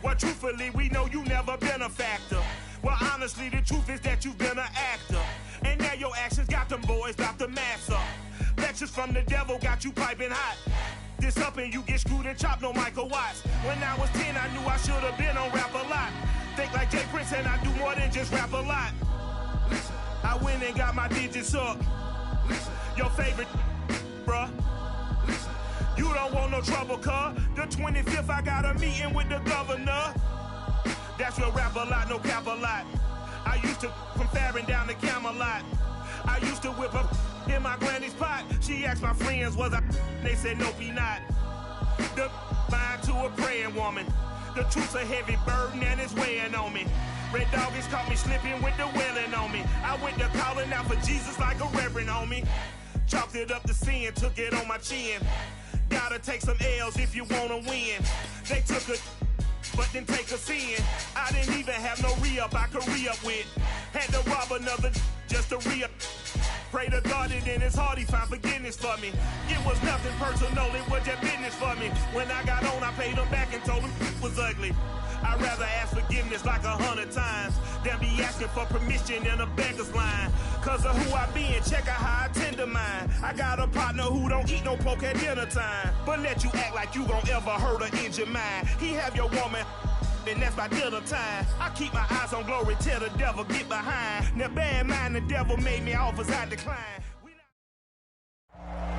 Well, truthfully, we know you never been a factor. Well, honestly, the truth is that you've been an actor. And now your actions got them boys about to mass up. Lectures from the devil got you piping hot. This up and you get screwed and chopped, no Michael Watts. When I was 10, I knew I should have been on Rap a Lot. Think like Jay Prince and I do more than just rap a lot. I went and got my digits up. Your favorite, bruh. You don't want no trouble, cuz. The 25th, I got a meeting with the governor. That's real rap a lot, no cap a lot. I used to from Farron down to Camelot. I used to whip up in my granny's pot. She asked my friends, was I? They said, nope, he not. The line to a praying woman. The truth's a heavy burden and it's weighing on me. Red doggies caught me slipping with the wailing on me. I went to calling out for Jesus like a reverend on me. Chalked it up to sin, took it on my chin. Gotta take some L's if you wanna win. They took a but didn't take a sin. I didn't even have no re-up I could re-up with. Had to rob another just to re-up. Pray to God that in his heart he found forgiveness for me. It was nothing personal, it was just business for me. When I got on, I paid him back and told him it was ugly. I'd rather ask forgiveness like 100 times than be asking for permission in a beggar's line. Cause of who I be and check out how I tend to mine. I got a partner who don't eat no pork at dinner time, but let you act like you gon' ever hurt or injure mine. He have your woman and that's by dinner time. I keep my eyes on glory till the devil get behind. Now bear in mind the devil made me offers I decline.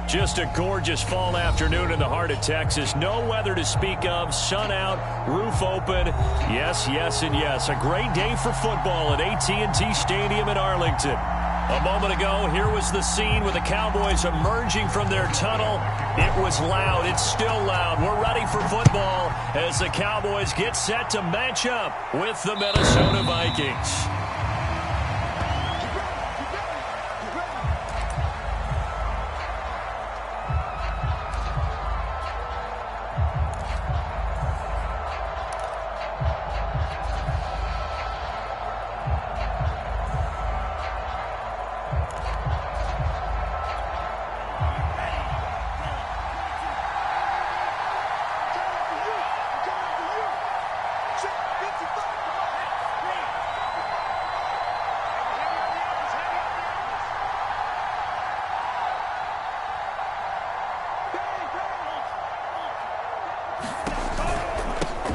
Just a gorgeous fall afternoon in the heart of Texas. No weather to speak of. Sun out, roof open. Yes, yes, and yes. A great day for football at AT&T Stadium in Arlington. A moment ago, here was the scene with the Cowboys emerging from their tunnel. It was loud. It's still loud. We're ready for football as the Cowboys get set to match up with the Minnesota Vikings.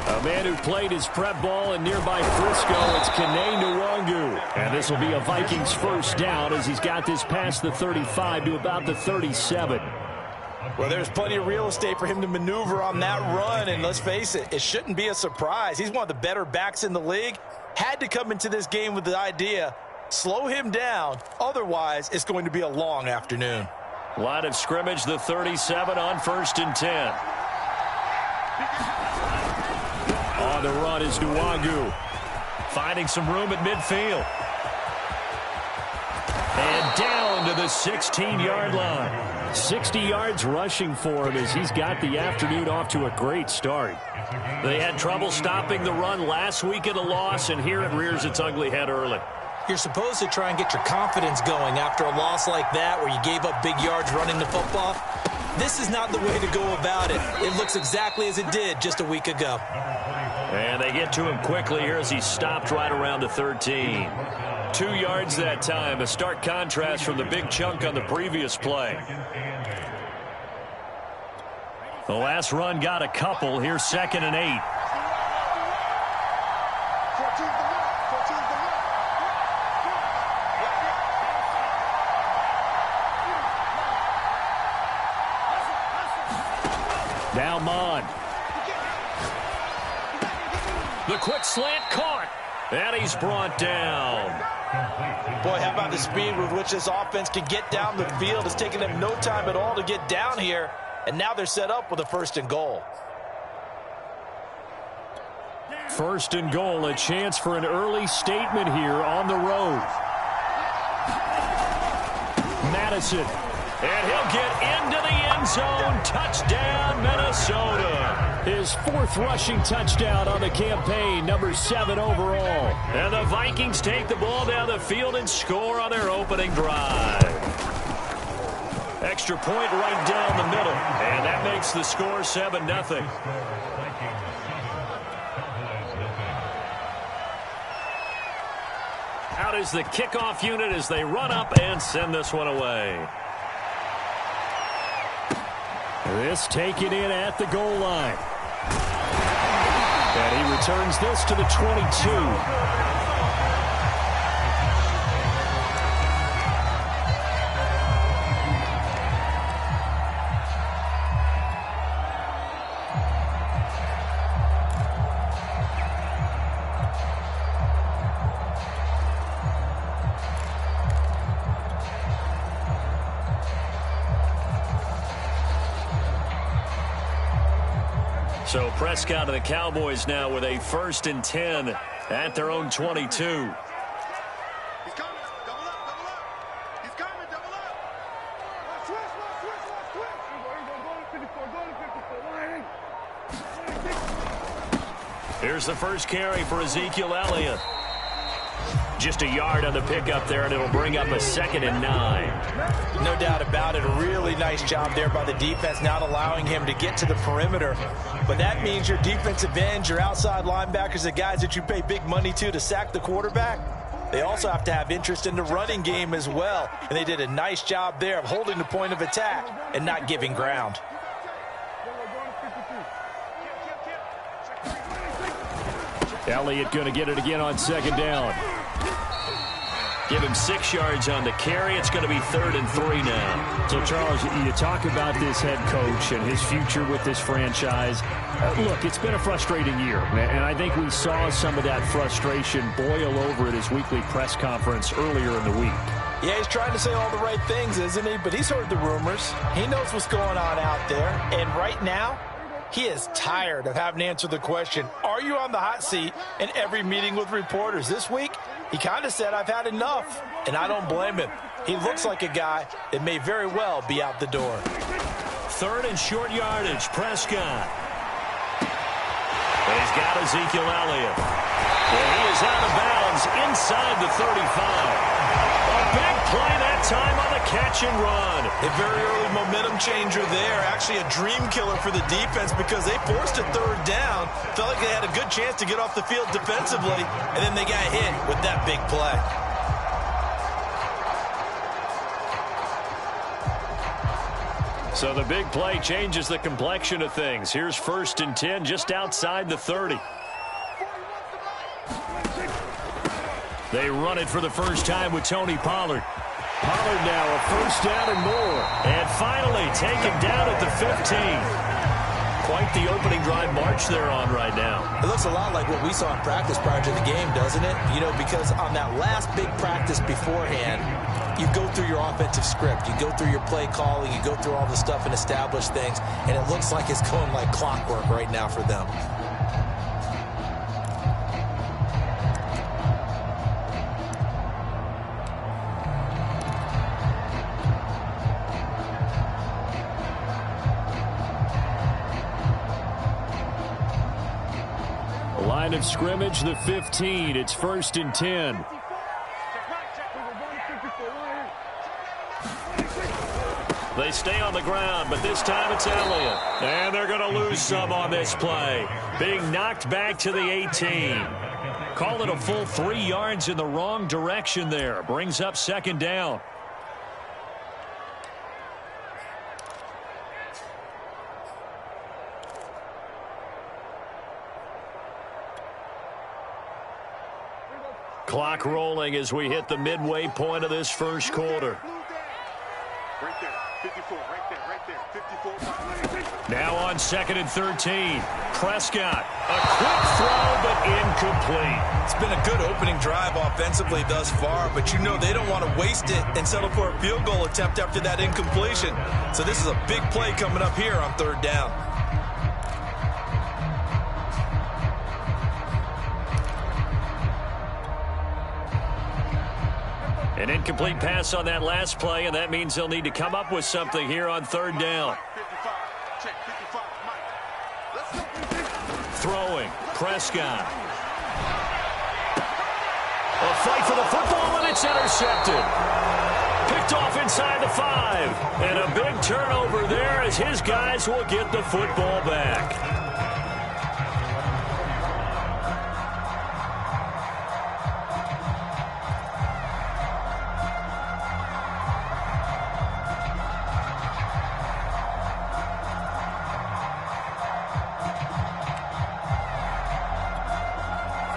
A man who played his prep ball in nearby Frisco, it's Kene Nwangu. And this will be a Vikings first down as he's got this past the 35 to about the 37. Well, there's plenty of real estate for him to maneuver on that run, and let's face it, it shouldn't be a surprise. He's one of the better backs in the league. Had to come into this game with the idea, slow him down, otherwise it's going to be a long afternoon. Line of scrimmage, the 37 on 1st and 10. On the run is Nwangu, finding some room at midfield. And down to the 16-yard line. 60 yards rushing for him as he's got the afternoon off to a great start. They had trouble stopping the run last week at a loss, and here it rears its ugly head early. You're supposed to try and get your confidence going after a loss like that where you gave up big yards running the football. This is not the way to go about it. It looks exactly as it did just a week ago. And they get to him quickly here as he stopped right around the 13. 2 yards that time, a stark contrast from the big chunk on the previous play. The last run got a couple. Here's 2nd and 8. Now Mon. The quick slant caught. And he's brought down. Boy, how about the speed with which this offense can get down the field? It's taken them no time at all to get down here. And now they're set up with a 1st and goal. 1st and goal, a chance for an early statement here on the road. Madison. And he'll get into the end zone. Touchdown, Minnesota. His 4th rushing touchdown on the campaign, number 7 overall. And the Vikings take the ball down the field and score on their opening drive. Extra point right down the middle. And that makes the score 7-0. out is the kickoff unit as they run up and send this one away. This taken in at the goal line. And he returns this to the 22. So Prescott and the Cowboys now with a 1st and 10 at their own 22. He's coming. Double up. He's coming. Double up. Switch. Here's the first carry for Ezekiel Elliott. Just a yard on the pickup there, and it'll bring up a 2nd and 9. No doubt about it. A really nice job there by the defense, not allowing him to get to the perimeter. But that means your defensive ends, your outside linebackers, the guys that you pay big money to sack the quarterback, they also have to have interest in the running game as well. And they did a nice job there of holding the point of attack and not giving ground. Elliott going to get it again on 2nd down. Give him 6 yards on the carry. It's going to be 3rd and 3 now. So, Charles, you talk about this head coach and his future with this franchise. Look, it's been a frustrating year, and I think we saw some of that frustration boil over at his weekly press conference earlier in the week. Yeah, he's trying to say all the right things, isn't he? But he's heard the rumors. He knows what's going on out there. And right now, he is tired of having to answer the question, are you on the hot seat, in every meeting with reporters. This week, he kind of said, I've had enough, and I don't blame him. He looks like a guy that may very well be out the door. 3rd and short yardage, Prescott. And he's got Ezekiel Elliott. And he is out of bounds inside the 35. A big play that time on the catch and run. A very early momentum changer there. Actually a dream killer for the defense because they forced a 3rd down. Felt like they had a good chance to get off the field defensively, and then they got hit with that big play. So the big play changes the complexion of things. Here's 1st and 10 just outside the 30. They run it for the first time with Tony Pollard. Pollard now a 1st down and more. And finally taken down at the 15. Quite the opening drive march they're on right now. It looks a lot like what we saw in practice prior to the game, doesn't it? You know, because on that last big practice beforehand, you go through your offensive script. You go through your play calling. You go through all the stuff and establish things. And it looks like it's going like clockwork right now for them. Line of scrimmage, the 15. It's 1st and 10. They stay on the ground, but this time it's Elliott. And they're going to lose some on this play. Being knocked back to the 18. Call it a full 3 yards in the wrong direction there. Brings up 2nd down. Clock rolling as we hit the midway point of this first quarter. Right there, 54, right there, 54. Now on 2nd and 13. Prescott, a quick throw, but incomplete. It's been a good opening drive offensively thus far, but you know they don't want to waste it and settle for a field goal attempt after that incompletion. So this is a big play coming up here on 3rd down. An incomplete pass on that last play, and that means they'll need to come up with something here on 3rd down. 55, check, 55, Mike. Let's go. Throwing, Prescott. A fight for the football, and it's intercepted. Picked off inside the 5. And a big turnover there as his guys will get the football back.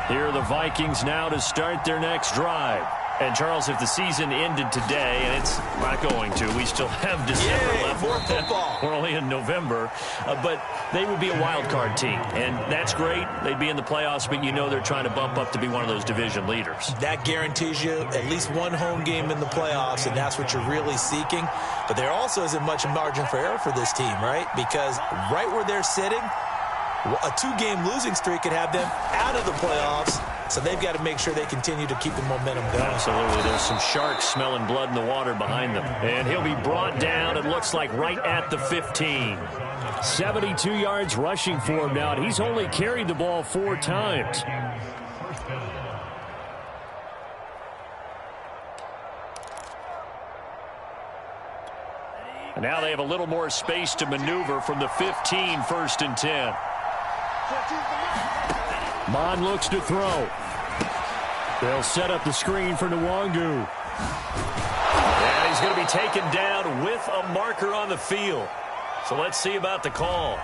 Here are the Vikings now to start their next drive. And, Charles, if the season ended today, and it's not going to, we still have December left. More football. We're only in November. But they would be a wild card team. And that's great. They'd be in the playoffs, but you know they're trying to bump up to be one of those division leaders. That guarantees you at least one home game in the playoffs, and that's what you're really seeking. But there also isn't much margin for error for this team, right? Because right where they're sitting, a 2-game losing streak could have them out of the playoffs. So they've got to make sure they continue to keep the momentum going. Absolutely. There's some sharks smelling blood in the water behind them. And he'll be brought down, it looks like, right at the 15. 72 yards rushing for him now, and he's only carried the ball 4 times. And now they have a little more space to maneuver from the 15, 1st and 10. Mon looks to throw. They'll set up the screen for Nwangu. And he's going to be taken down with a marker on the field. So let's see about the call.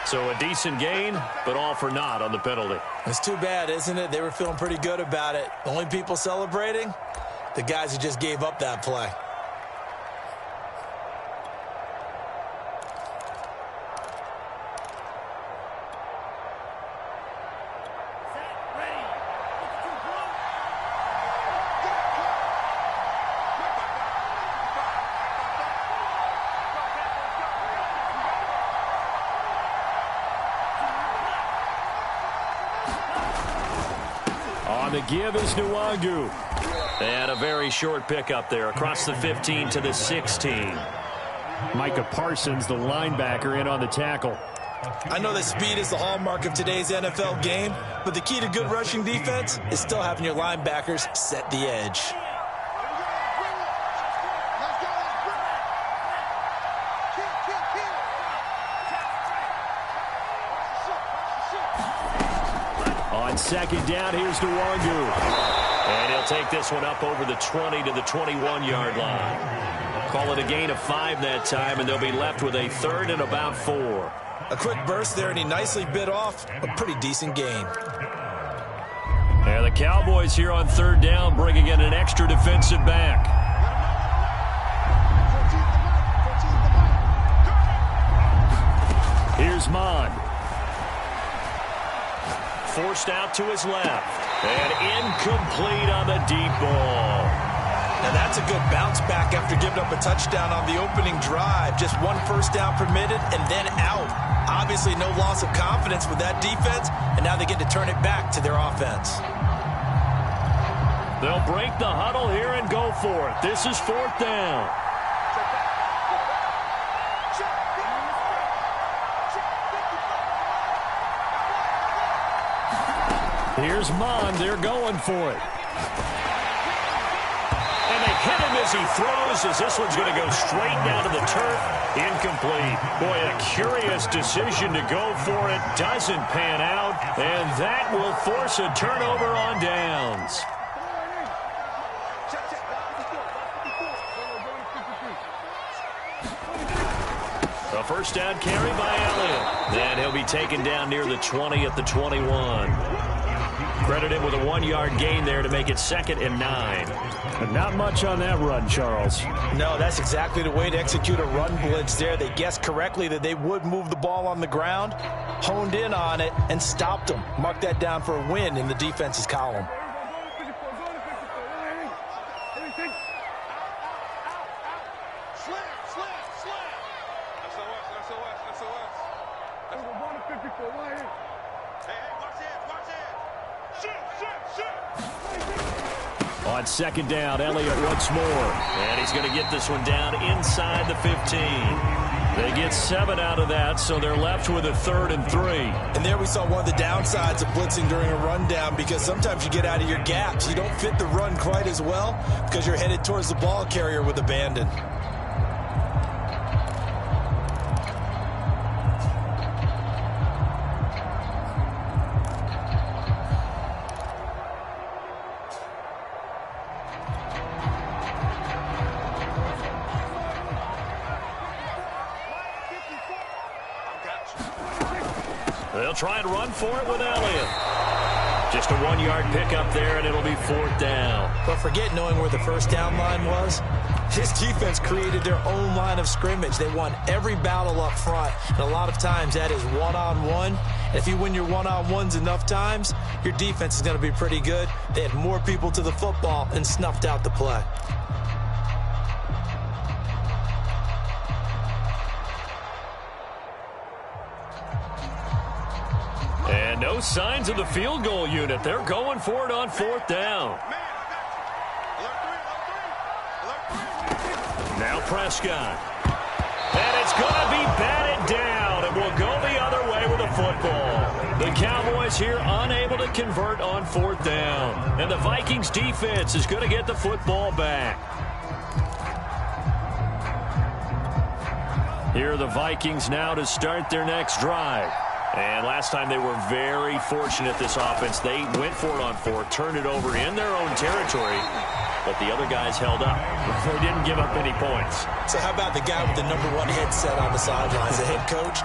So a decent gain, but all for naught on the penalty. It's too bad, isn't it? They were feeling pretty good about it. The only people celebrating, the guys who just gave up that play. On the give is Nwangu. And a very short pickup there across the 15 to the 16. Micah Parsons, the linebacker, in on the tackle. I know that speed is the hallmark of today's NFL game, but the key to good rushing defense is still having your linebackers set the edge. On 2nd down, here's Nwangu. And he'll take this one up over the 20 to the 21-yard line. Call it a gain of 5 that time, and they'll be left with a 3rd and about 4. A quick burst there, and he nicely bit off a pretty decent gain. And the Cowboys here on 3rd down, bringing in an extra defensive back. Here's Mon. Forced out to his left. And incomplete on the deep ball. Now that's a good bounce back after giving up a touchdown on the opening drive. Just 1 first down permitted and then out. Obviously no loss of confidence with that defense, and now they get to turn it back to their offense. They'll break the huddle here and go for it. This is 4th down. Here's Mon. They're going for it. And they hit him as he throws, as this one's going to go straight down to the turf. Incomplete. Boy, a curious decision to go for it. Doesn't pan out. And that will force a turnover on downs. A first down carry by Elliott. And he'll be taken down near the 20 at the 21. Credit him with a 1-yard gain there to make it 2nd and 9. But not much on that run, Charles. No, that's exactly the way to execute a run blitz there. They guessed correctly that they would move the ball on the ground, honed in on it, and stopped them. Mark that down for a win in the defense's column. On 2nd down, Elliott once more. And he's going to get this one down inside the 15. They get 7 out of that, so they're left with a 3rd and 3. And there we saw one of the downsides of blitzing during a rundown, because sometimes you get out of your gaps. You don't fit the run quite as well because you're headed towards the ball carrier with abandon. They'll try and run for it with Elliott. Just a 1-yard pickup there, and it'll be 4th down. But forget knowing where the first down line was. His defense created their own line of scrimmage. They won every battle up front, and a lot of times that is one-on-one. And if you win your one-on-ones enough times, your defense is going to be pretty good. They had more people to the football and snuffed out the play. And no signs of the field goal unit. They're going for it on 4th down. Now Prescott. And it's going to be batted down, and will go the other way with the football. The Cowboys here unable to convert on 4th down. And the Vikings defense is going to get the football back. Here are the Vikings now to start their next drive. And last time they were very fortunate, this offense. They went for it on 4th, turned it over in their own territory, but the other guys held up. They didn't give up any points. So how about the guy with the #1 headset on the sidelines, the head coach?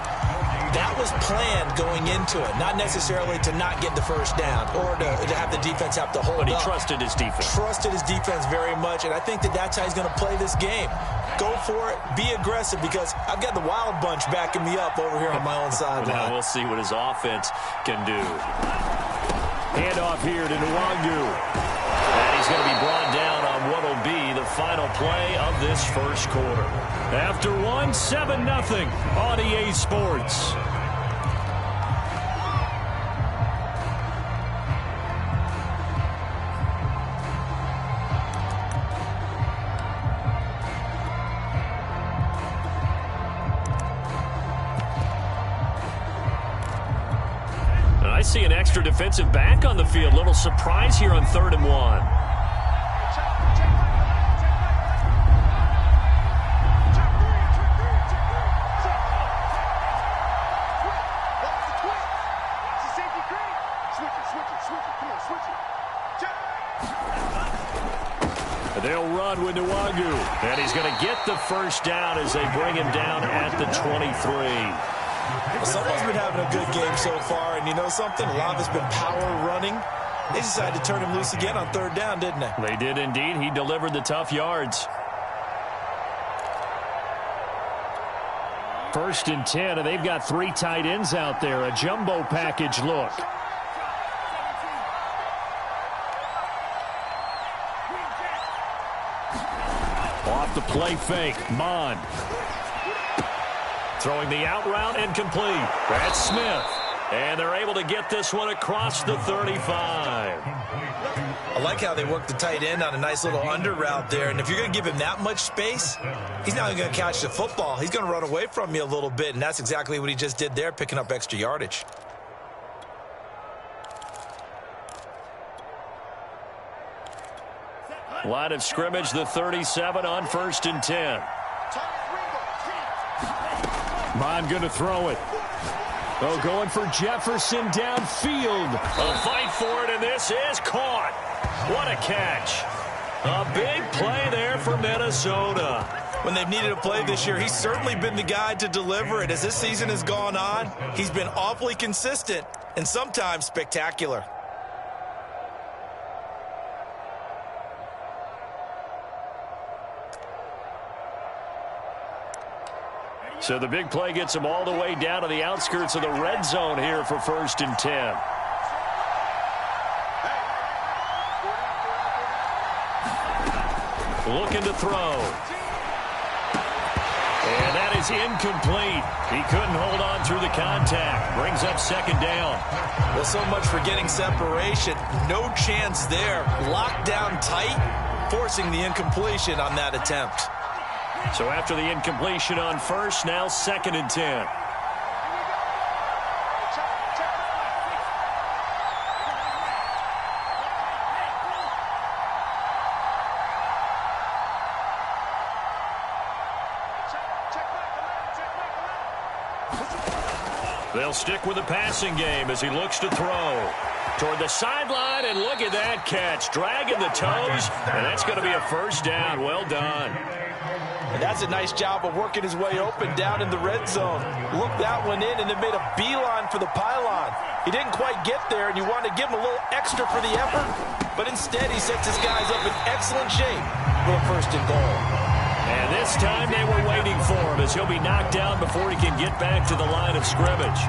That was planned going into it, not necessarily to not get the first down or to have the defense have to hold up. But he trusted his defense. Trusted his defense very much, and I think that's how he's going to play this game. Go for it, be aggressive, because I've got the wild bunch backing me up over here on my own sideline. Now we'll see what his offense can do. Handoff here to Nwangu. And he's going to be brought down on what will be the final play of this first quarter. After 7-0 on EA Sports. I see an extra defensive back on the field. Little surprise here on 3rd and 1. They'll run with Nwangu, and he's going to get the first down as they bring him down at the 23. Well, someone's been having a good game so far, and you know something? A lot of it's been power running. They decided to turn him loose again on 3rd down, didn't they? They did indeed. He delivered the tough yards. 1st and 10, and they've got 3 tight ends out there. A jumbo package look. Off the play fake, Mond. Throwing the out route, incomplete. That's Smith. And they're able to get this one across the 35. I like how they work the tight end on a nice little under route there. And if you're going to give him that much space, he's not going to catch the football. He's going to run away from you a little bit, and that's exactly what he just did there, picking up extra yardage. Line of scrimmage, the 37 on 1st and 10. Mond going to throw it. Oh, going for Jefferson downfield. A fight for it, and this is caught. What a catch. A big play there for Minnesota. When they've needed a play this year, he's certainly been the guy to deliver it. As this season has gone on, he's been awfully consistent and sometimes spectacular. So the big play gets them all the way down to the outskirts of the red zone here for 1st and 10. Looking to throw. And that is incomplete. He couldn't hold on through the contact. Brings up 2nd down. Well, so much for getting separation. No chance there. Locked down tight, forcing the incompletion on that attempt. So after the incompletion on 1st, now 2nd and 10. They'll stick with the passing game as he looks to throw. Toward the sideline, and look at that catch. Dragging the toes, and that's going to be a 1st down. Well done. And that's a nice job of working his way open down in the red zone. Looked that one in and then made a beeline for the pylon. He didn't quite get there, and you wanted to give him a little extra for the effort, but instead he sets his guys up in excellent shape for a 1st and goal. And this time they were waiting for him as he'll be knocked down before he can get back to the line of scrimmage.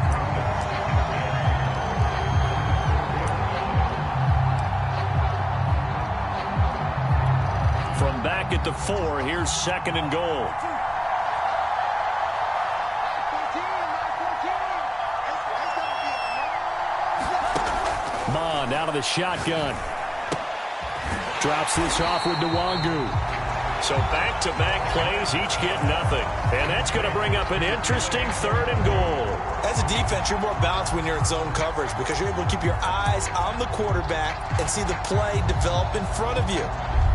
From back at the 4, here's 2nd and goal. Mond out of the shotgun. Drops this off with Nwangu. So back-to-back plays, each get nothing. And that's going to bring up an interesting 3rd and goal. As a defense, you're more balanced when you're in zone coverage because you're able to keep your eyes on the quarterback and see the play develop in front of you.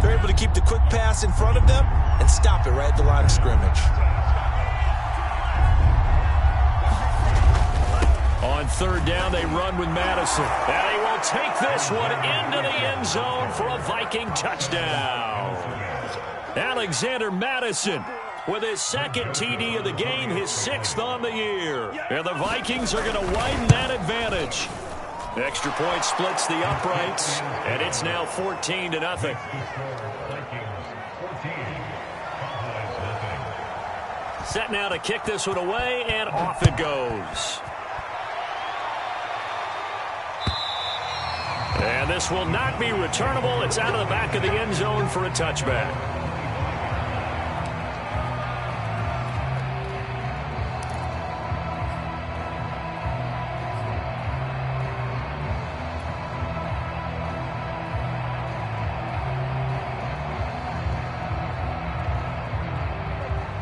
They're able to keep the quick pass in front of them and stop it right at the line of scrimmage. On 3rd down, they run with Madison. And they will take this one into the end zone for a Viking touchdown. Alexander Madison with his 2nd TD of the game, his 6th on the year. And the Vikings are going to widen that advantage. Extra point splits the uprights, and it's now 14-0. Set now to kick this one away, and off it goes. And this will not be returnable. It's out of the back of the end zone for a touchback.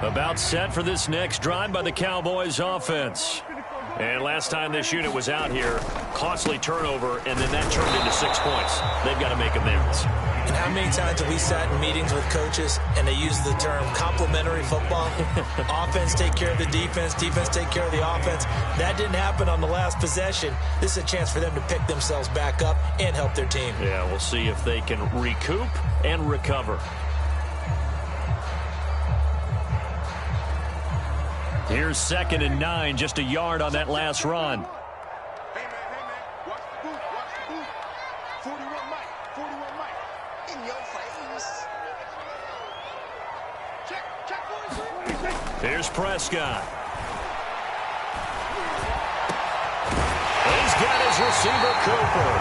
About set for this next drive by the Cowboys offense. And last time this unit was out here, costly turnover, and then that turned into 6 points. They've got to make amends. And how many times have we sat in meetings with coaches and they use the term complementary football? Offense take care of the defense, defense take care of the offense. That didn't happen on the last possession. This is a chance for them to pick themselves back up and help their team. Yeah, we'll see if they can recoup and recover. Here's 2nd and 9, just a yard on that last run. Hey, man, watch the booth, 41 Mike, in your face. Check, boys. Here's Prescott. He's got his receiver, Cooper.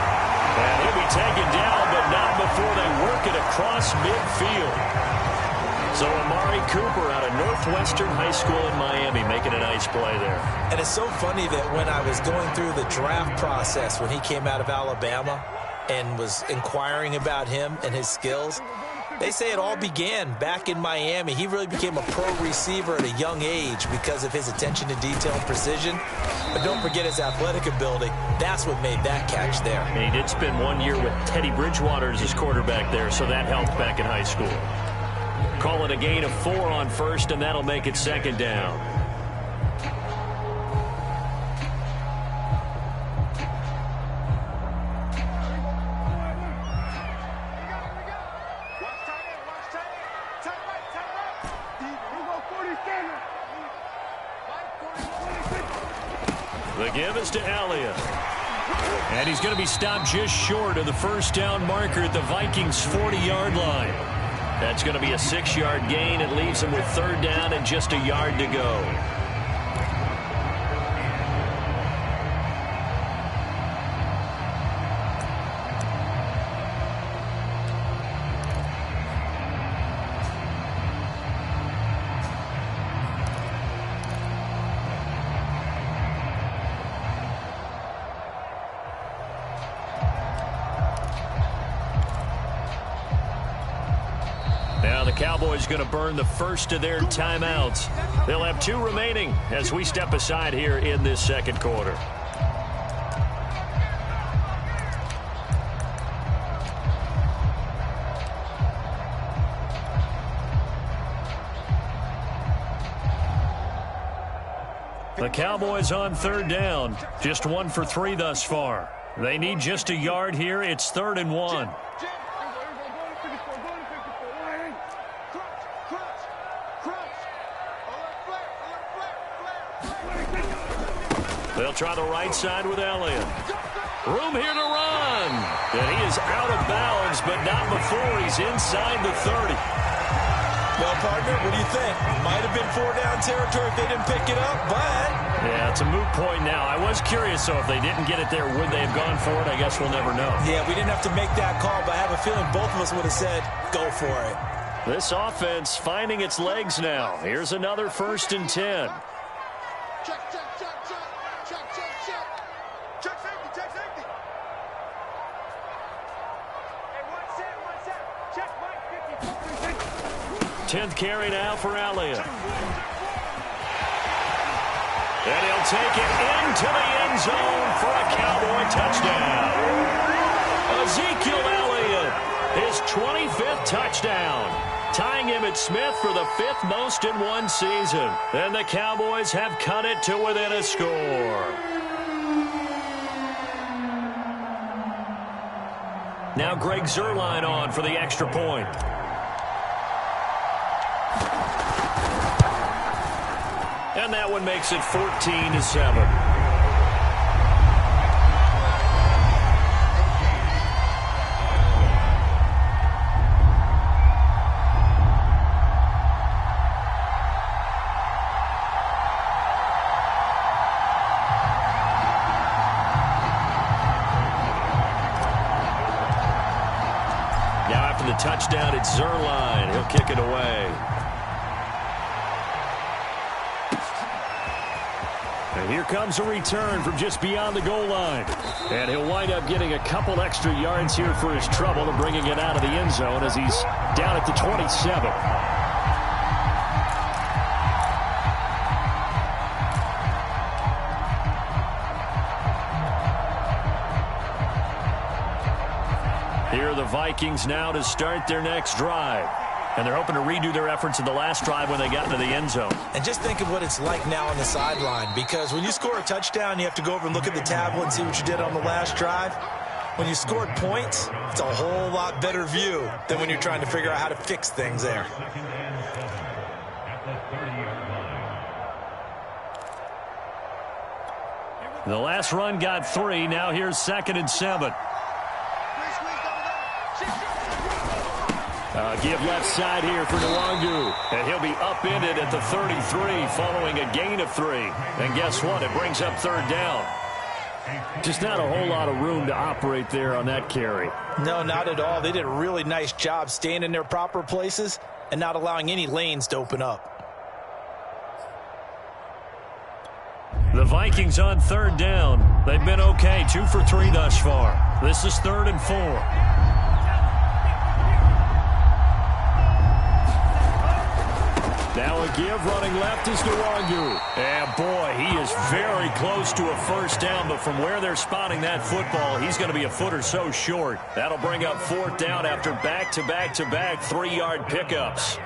And he'll be taken down, but not before they work it across midfield. So Amari Cooper out of Northwestern High School in Miami making a nice play there. And it's so funny that when I was going through the draft process when he came out of Alabama and was inquiring about him and his skills, they say it all began back in Miami. He really became a pro receiver at a young age because of his attention to detail and precision. But don't forget his athletic ability. That's what made that catch there. And he did spend 1 year with Teddy Bridgewater as his quarterback there, so that helped back in high school. Call it a gain of 4 on 1st, and that'll make it 2nd down. The give is to Elliott. And he's going to be stopped just short of the 1st down marker at the Vikings' 40-yard line. That's going to be a 6-yard gain. It leaves them with 3rd down and just a yard to go. Now the Cowboys going to burn the first of their timeouts. They'll have 2 remaining as we step aside here in this 2nd quarter. The Cowboys on 3rd down. Just 1 for 3 thus far. They need just a yard here. It's 3rd and 1. They'll try the right side with Elliott. Room here to run. And he is out of bounds, but not before he's inside the 30. Well, partner, what do you think? Might have been 4-down territory if they didn't pick it up, but... Yeah, it's a moot point now. I was curious, so if they didn't get it there, would they have gone for it? I guess we'll never know. Yeah, we didn't have to make that call, but I have a feeling both of us would have said, go for it. This offense finding its legs now. Here's another 1st and 10. Check, check, check, check. Check, check, check. Check safety, check safety. Hey, one set. Check, Mike, 50. 10th carry now for Elliott. And he'll take it into the end zone for a Cowboy touchdown. Ezekiel Elliott, his 25th touchdown, tying Emmitt Smith for the 5th most in one season. And the Cowboys have cut it to within a score. Now Greg Zuerlein on for the extra point. And that one makes it 14-7. Now after the touchdown, it's Zuerlein. He'll kick it away. And here comes a return from just beyond the goal line. And he'll wind up getting a couple extra yards here for his trouble and bringing it out of the end zone as he's down at the 27. Here are the Vikings now to start their next drive. And they're hoping to redo their efforts in the last drive when they got into the end zone. And just think of what it's like now on the sideline, because when you score a touchdown, you have to go over and look at the tablet and see what you did on the last drive. When you scored points, it's a whole lot better view than when you're trying to figure out how to fix things there. The last run got 3. Now here's 2nd and 7. Give left side here for Nwangu. And he'll be upended at the 33 following a gain of 3. And guess what? It brings up 3rd down. Just not a whole lot of room to operate there on that carry. No, not at all. They did a really nice job staying in their proper places and not allowing any lanes to open up. The Vikings on 3rd down. They've been okay. 2 for 3 thus far. This is 3rd and 4. Now a give running left is Nwangu. And boy, he is very close to a 1st down, but from where they're spotting that football, he's going to be a foot or so short. That'll bring up 4th down after back-to-back-to-back 3-yard pickups.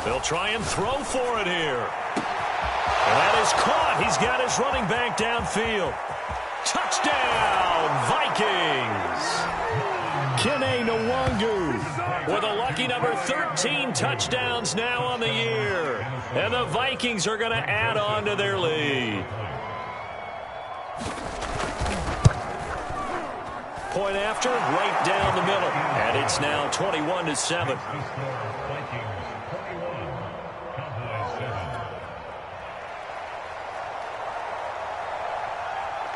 They'll try and throw for it here. And that is caught. He's got his running back downfield. Touchdown, Vikings. Kene Nwangu with a lucky number 13 touchdowns now on the year. And the Vikings are going to add on to their lead. Point after, right down the middle. And it's now 21-7.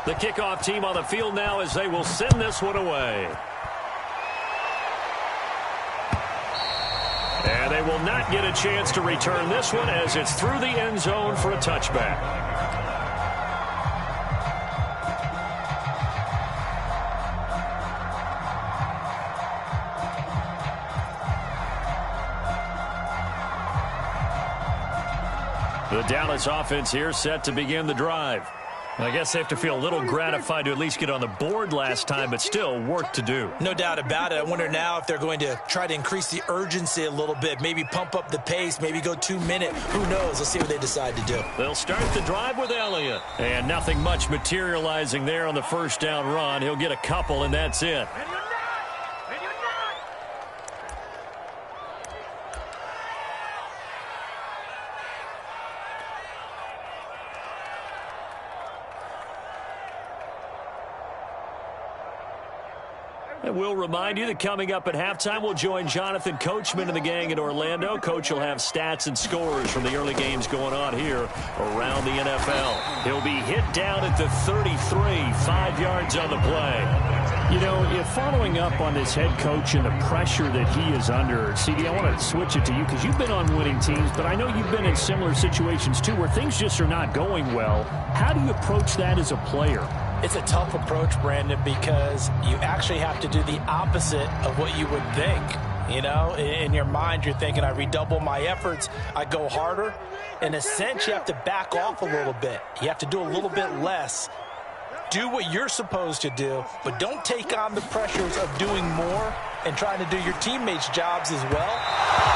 The kickoff team on the field now as they will send this one away. And they will not get a chance to return this one as it's through the end zone for a touchback. The Dallas offense here set to begin the drive. I guess they have to feel a little gratified to at least get on the board last time, but still work to do. No doubt about it. I wonder now if they're going to try to increase the urgency a little bit, maybe pump up the pace, maybe go 2 minute. Who knows? Let's see what they decide to do. They'll start the drive with Elliott. And nothing much materializing there on the first down run. He'll get a couple, and that's it. And we'll remind you that coming up at halftime, we'll join Jonathan Coachman and the gang in Orlando. Coach will have stats and scores from the early games going on here around the NFL. He'll be hit down at the 33, 5 yards on the play. You know, if following up on this head coach and the pressure that he is under, CD, I want to switch it to you because you've been on winning teams, but I know you've been in similar situations too where things just are not going well. How do you approach that as a player? It's a tough approach, Brandon, because you actually have to do the opposite of what you would think. You know, in your mind, you're thinking, I redouble my efforts, I go harder. In a sense, you have to back off a little bit. You have to do a little bit less. Do what you're supposed to do, but don't take on the pressures of doing more and trying to do your teammates' jobs as well.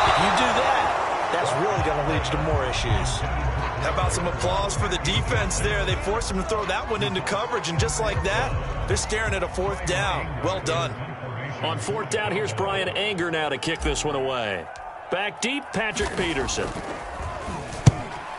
If you do that, that's really going to lead you to more issues. How about some applause for the defense there? They forced him to throw that one into coverage, and just like that, they're staring at a fourth down. Well done. On fourth down, here's Brian Anger now to kick this one away. Back deep, Patrick Peterson.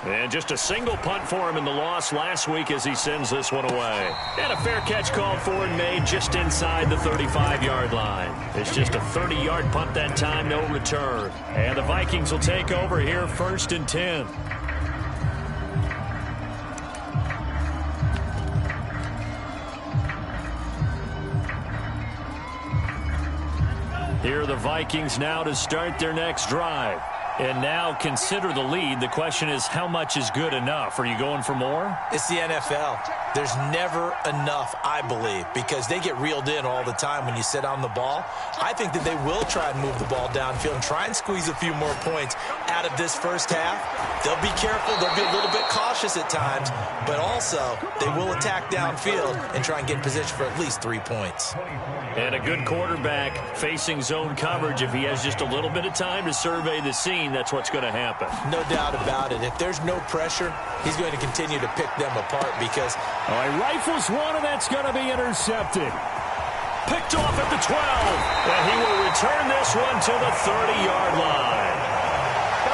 And just a single punt for him in the loss last week as he sends this one away. And a fair catch called for and made just inside the 35-yard line. It's just a 30-yard punt that time, no return. And the Vikings will take over here, 1st and 10. Here are the Vikings now to start their next drive. And now consider the lead. The question is, how much is good enough? Are you going for more? It's the NFL. There's never enough, I believe, because they get reeled in all the time when you sit on the ball. I think that they will try and move the ball downfield and try and squeeze a few more points out of this first half. They'll be careful. They'll be a little bit cautious at times, but also they will attack downfield and try and get in position for at least 3 points. And a good quarterback facing zone coverage. If he has just a little bit of time to survey the scene, that's what's going to happen. No doubt about it. If there's no pressure, he's going to continue to pick them apart because... All right, rifles one, and that's going to be intercepted. Picked off at the 12, and he will return this one to the 30-yard line.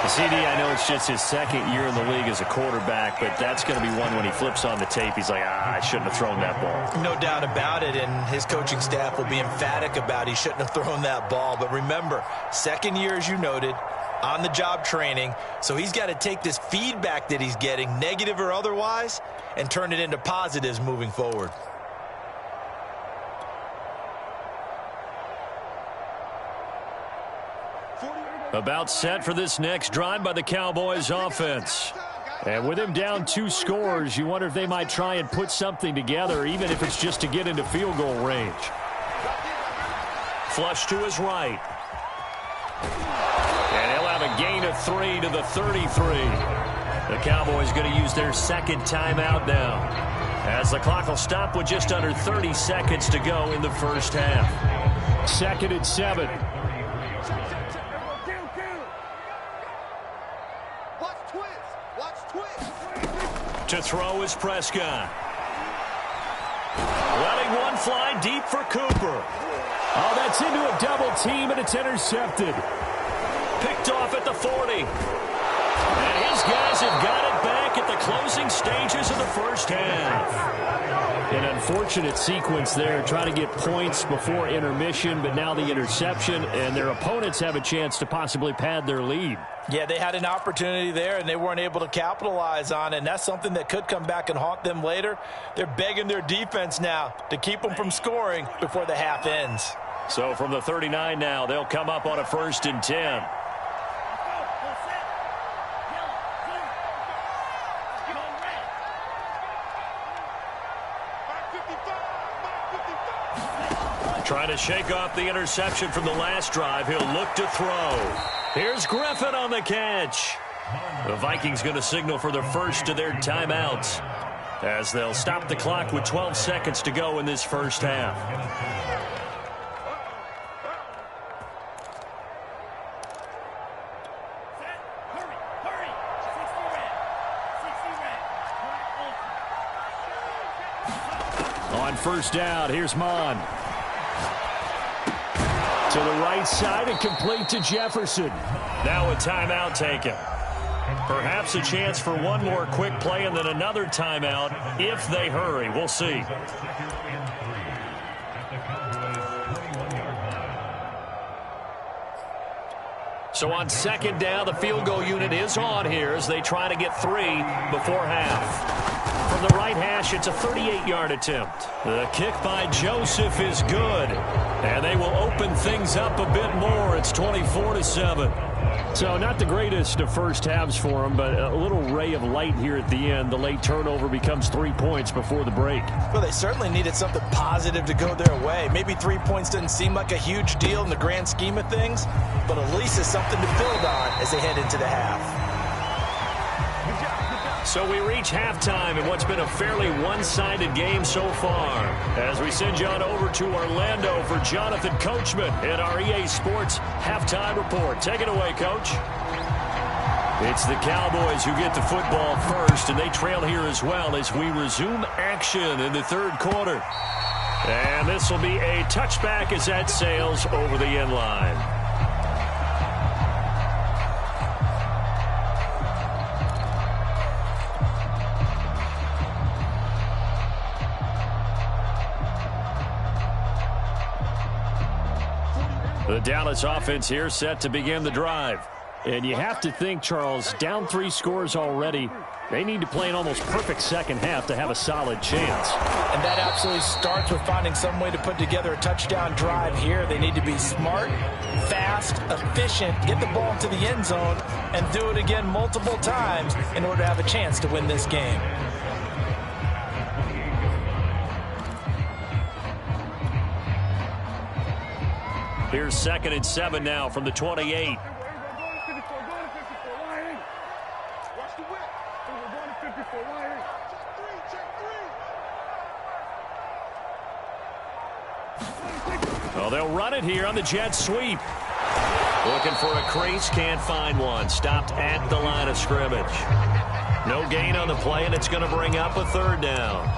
CD, I know it's just his second year in the league as a quarterback, but that's going to be one when he flips on the tape. He's like, I shouldn't have thrown that ball. No doubt about it, and his coaching staff will be emphatic about he shouldn't have thrown that ball. But remember, second year, as you noted, on-the-job training, so he's got to take this feedback that he's getting, negative or otherwise, and turn it into positives moving forward. About set for this next drive by the Cowboys offense. And with him down 2 scores, you wonder if they might try and put something together, even if it's just to get into field goal range. Flush to his right. And he'll have a gain of 3 to the 33. The Cowboys going to use their second timeout now, as the clock will stop with just under 30 seconds to go in the first half. 2nd and 7. To throw is Prescott. Letting one fly deep for Cooper. Oh, that's into a double team, and it's intercepted. Picked off at the 40. And his guys have got it back at the closing stages of the first half. An unfortunate sequence there, trying to get points before intermission, but now the interception, and their opponents have a chance to possibly pad their lead. Yeah, they had an opportunity there, and they weren't able to capitalize on it, and that's something that could come back and haunt them later. They're begging their defense now to keep them from scoring before the half ends. So from the 39 now, they'll come up on a 1st and 10. Trying to shake off the interception from the last drive. He'll look to throw. Here's Griffin on the catch. The Vikings going to signal for their first of their timeouts. as they'll stop the clock with 12 seconds to go in this first half. On first down, here's Mon. To the right side and complete to Jefferson. Now a timeout taken. Perhaps a chance for one more quick play and then another timeout if they hurry. We'll see. So on second down, the field goal unit is on here as they try to get 3 before half. From the right hash, it's a 38-yard attempt. The kick by Joseph is good, and they will open things up a bit more. It's 24-7. So not the greatest of first halves for them, but a little ray of light here at the end. The late turnover becomes 3 points before the break. Well, they certainly needed something positive to go their way. Maybe 3 points doesn't seem like a huge deal in the grand scheme of things, but at least it's something to build on as they head into the half. So we reach halftime in what's been a fairly one-sided game so far. As we send you on over to Orlando for Jonathan Coachman in our EA Sports Halftime Report. Take it away, Coach. It's the Cowboys who get the football first, and they trail here as well as we resume action in the third quarter. And this will be a touchback as that sails over the end line. The Dallas offense here set to begin the drive. And you have to think, Charles, down 3 scores already. They need to play an almost perfect second half to have a solid chance. And that absolutely starts with finding some way to put together a touchdown drive here. They need to be smart, fast, efficient, get the ball to the end zone, and do it again multiple times in order to have a chance to win this game. Here's 2nd and 7 now from the 28. Well, they'll run it here on the jet sweep. Looking for a crease, can't find one. Stopped at the line of scrimmage. No gain on the play, and it's going to bring up a 3rd down.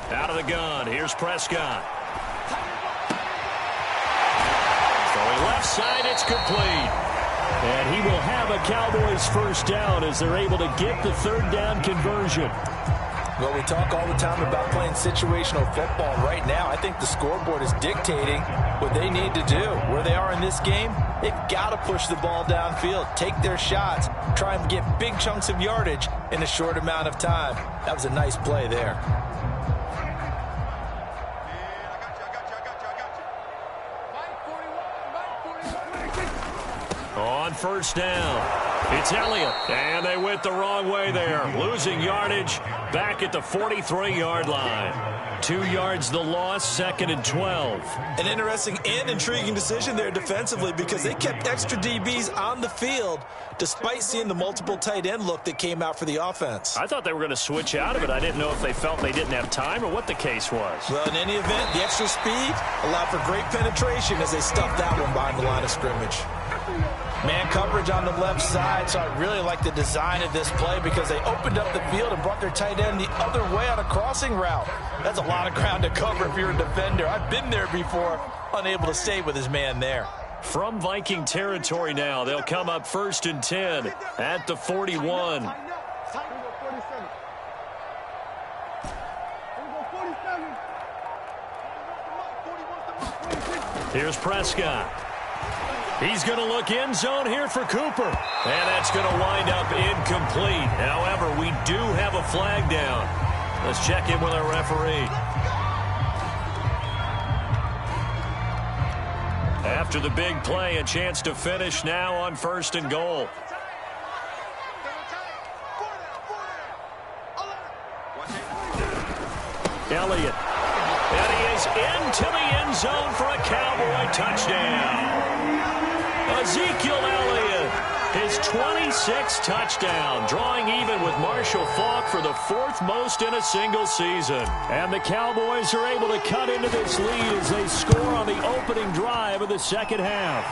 Out of the gun, here's Prescott. Throwing left side, it's complete. And he will have a Cowboys first down as they're able to get the 3rd down conversion. Well, we talk all the time about playing situational football. Right now, I think the scoreboard is dictating what they need to do. Where they are in this game, they've got to push the ball downfield, take their shots, try and get big chunks of yardage in a short amount of time. That was a nice play there. On first down, it's Elliott, and they went the wrong way there. Losing yardage back at the 43-yard line. 2 yards the loss, 2nd and 12. An interesting and intriguing decision there defensively because they kept extra DBs on the field despite seeing the multiple tight end look that came out for the offense. I thought they were going to switch out of it. I didn't know if they felt they didn't have time or what the case was. Well, in any event, the extra speed allowed for great penetration as they stuffed that one behind the line of scrimmage. Man coverage on the left side, so I really like the design of this play because they opened up the field and brought their tight end the other way on a crossing route. That's a lot of ground to cover if you're a defender. I've been there before, unable to stay with his man there. From Viking territory now, they'll come up 1st and 10 at the 41. Here's Prescott. He's going to look end zone here for Cooper. And that's going to wind up incomplete. However, we do have a flag down. Let's check in with our referee. After the big play, a chance to finish now on 1st and goal. Elliott. And he is into the end zone for a Cowboy touchdown. Ezekiel Elliott, his 26th touchdown, drawing even with Marshall Faulk for the 4th most in a single season. And the Cowboys are able to cut into this lead as they score on the opening drive of the second half.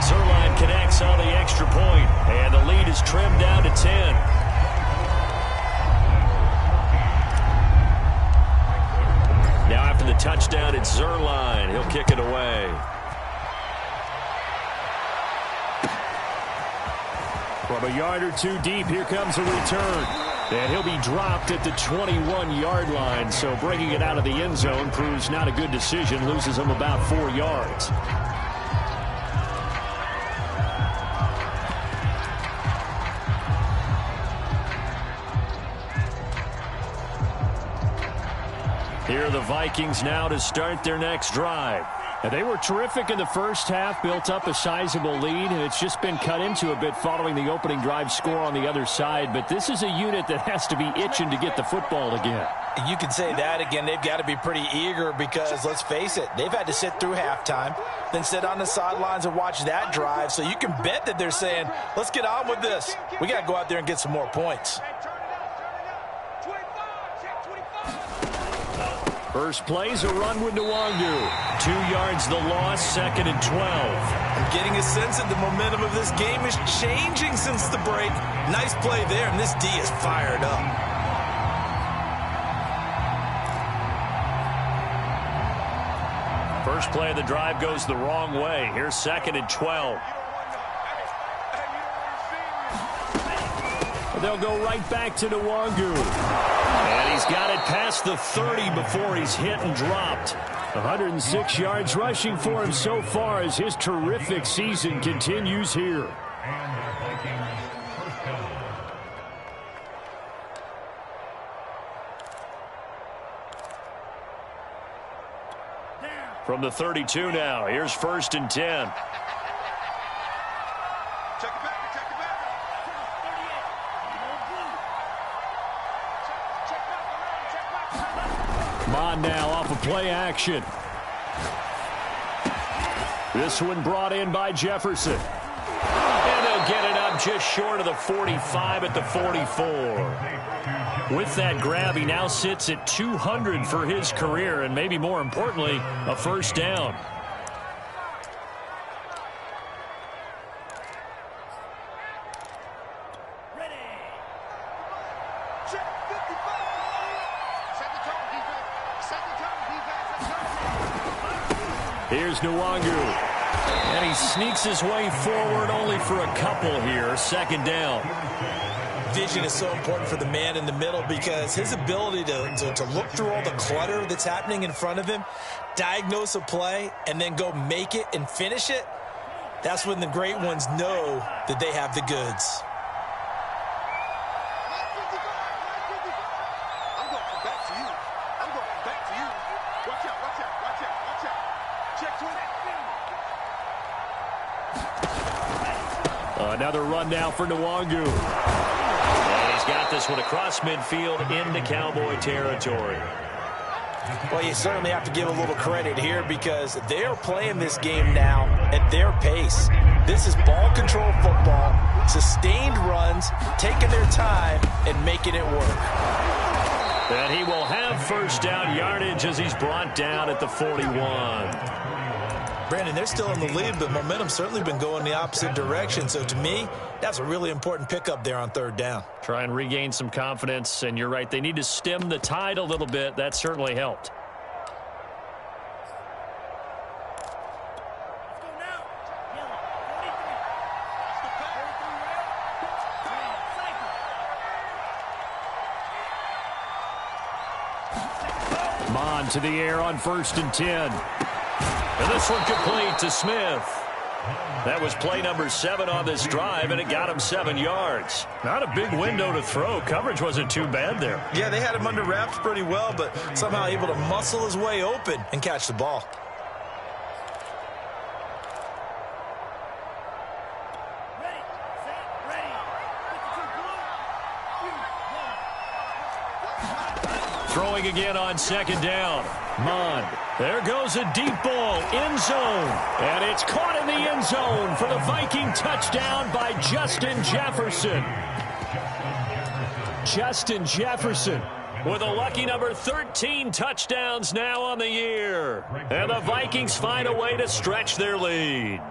Zerline connects on the extra point, and the lead is trimmed down to 10. Now after the touchdown, it's Zerline. He'll kick it away. From a yard or two deep, here comes a return. And he'll be dropped at the 21-yard line. So bringing it out of the end zone proves not a good decision. Loses him about 4 yards. Here are the Vikings now to start their next drive. And they were terrific in the first half, built up a sizable lead, and it's just been cut into a bit following the opening drive score on the other side. But this is a unit that has to be itching to get the football again. You can say that again. They've got to be pretty eager because, let's face it, they've had to sit through halftime, then sit on the sidelines and watch that drive. So you can bet that they're saying, let's get on with this. We got to go out there and get some more points. First play's a run with Nwangu. 2 yards the loss, 2nd and 12. I'm getting a sense that the momentum of this game is changing since the break. Nice play there, and this D is fired up. First play of the drive goes the wrong way. Here's 2nd and 12. They'll go right back to Nwangu. And he's got it past the 30 before he's hit and dropped. 106 yards rushing for him so far as his terrific season continues here. From the 32 now, here's 1st and 10. On now off of play action. This one brought in by Jefferson. And they'll get it up just short of the 45 at the 44. With that grab, he now sits at 200 for his career, and maybe more importantly, a first down. Here's Nwangu. And he sneaks his way forward only for a couple here. 2nd down. Vision is so important for the man in the middle because his ability to look through all the clutter that's happening in front of him, diagnose a play, and then go make it and finish it, that's when the great ones know that they have the goods. Another run now for Nwangu. And he's got this one across midfield into Cowboy territory. Well, you certainly have to give a little credit here because they're playing this game now at their pace. This is ball control football, sustained runs, taking their time and making it work. And he will have first down yardage as he's brought down at the 41. Brandon, they're still in the lead, but momentum's certainly been going the opposite direction. So to me, that's a really important pickup there on 3rd down. Try and regain some confidence, and you're right. They need to stem the tide a little bit. That certainly helped. Mon to the air on 1st and 10. And this one complete to Smith. That was play number 7 on this drive, and it got him 7 yards. Not a big window to throw. Coverage wasn't too bad there. Yeah, they had him under wraps pretty well, but somehow able to muscle his way open and catch the ball. Throwing again on second down. Mond. There goes a deep ball. End zone. And it's caught in the end zone for the Viking touchdown by Justin Jefferson. Justin Jefferson with a lucky number 13 touchdowns now on the year. And the Vikings find a way to stretch their lead.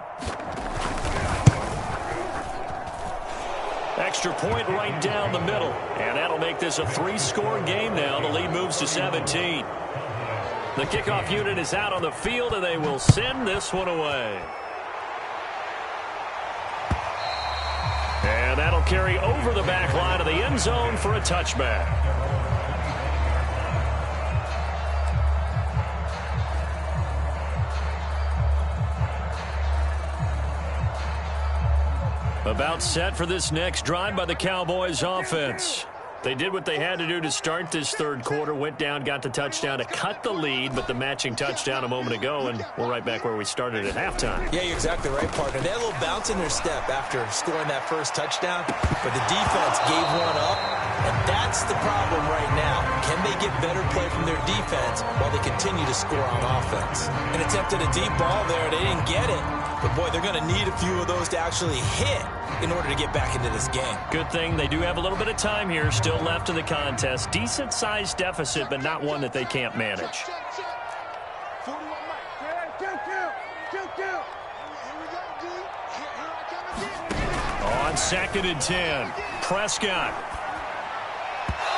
Extra point right down the middle. And that'll make this a 3-score game now. The lead moves to 17. The kickoff unit is out on the field, and they will send this one away. And that'll carry over the back line of the end zone for a touchback. About set for this next drive by the Cowboys offense. They did what they had to do to start this third quarter, went down, got the touchdown to cut the lead, but the matching touchdown a moment ago, and we're right back where we started at halftime. Yeah, you're exactly right, partner. They had a little bounce in their step after scoring that first touchdown, but the defense gave one up, and that's the problem right now. Can they get better play from their defense while they continue to score on offense? An attempt at a deep ball there, they didn't get it, but boy, they're going to need a few of those to actually hit in order to get back into this game. Good thing they do have a little bit of time here still left in the contest. Decent-sized deficit, but not one that they can't manage. On 2nd and 10, Prescott.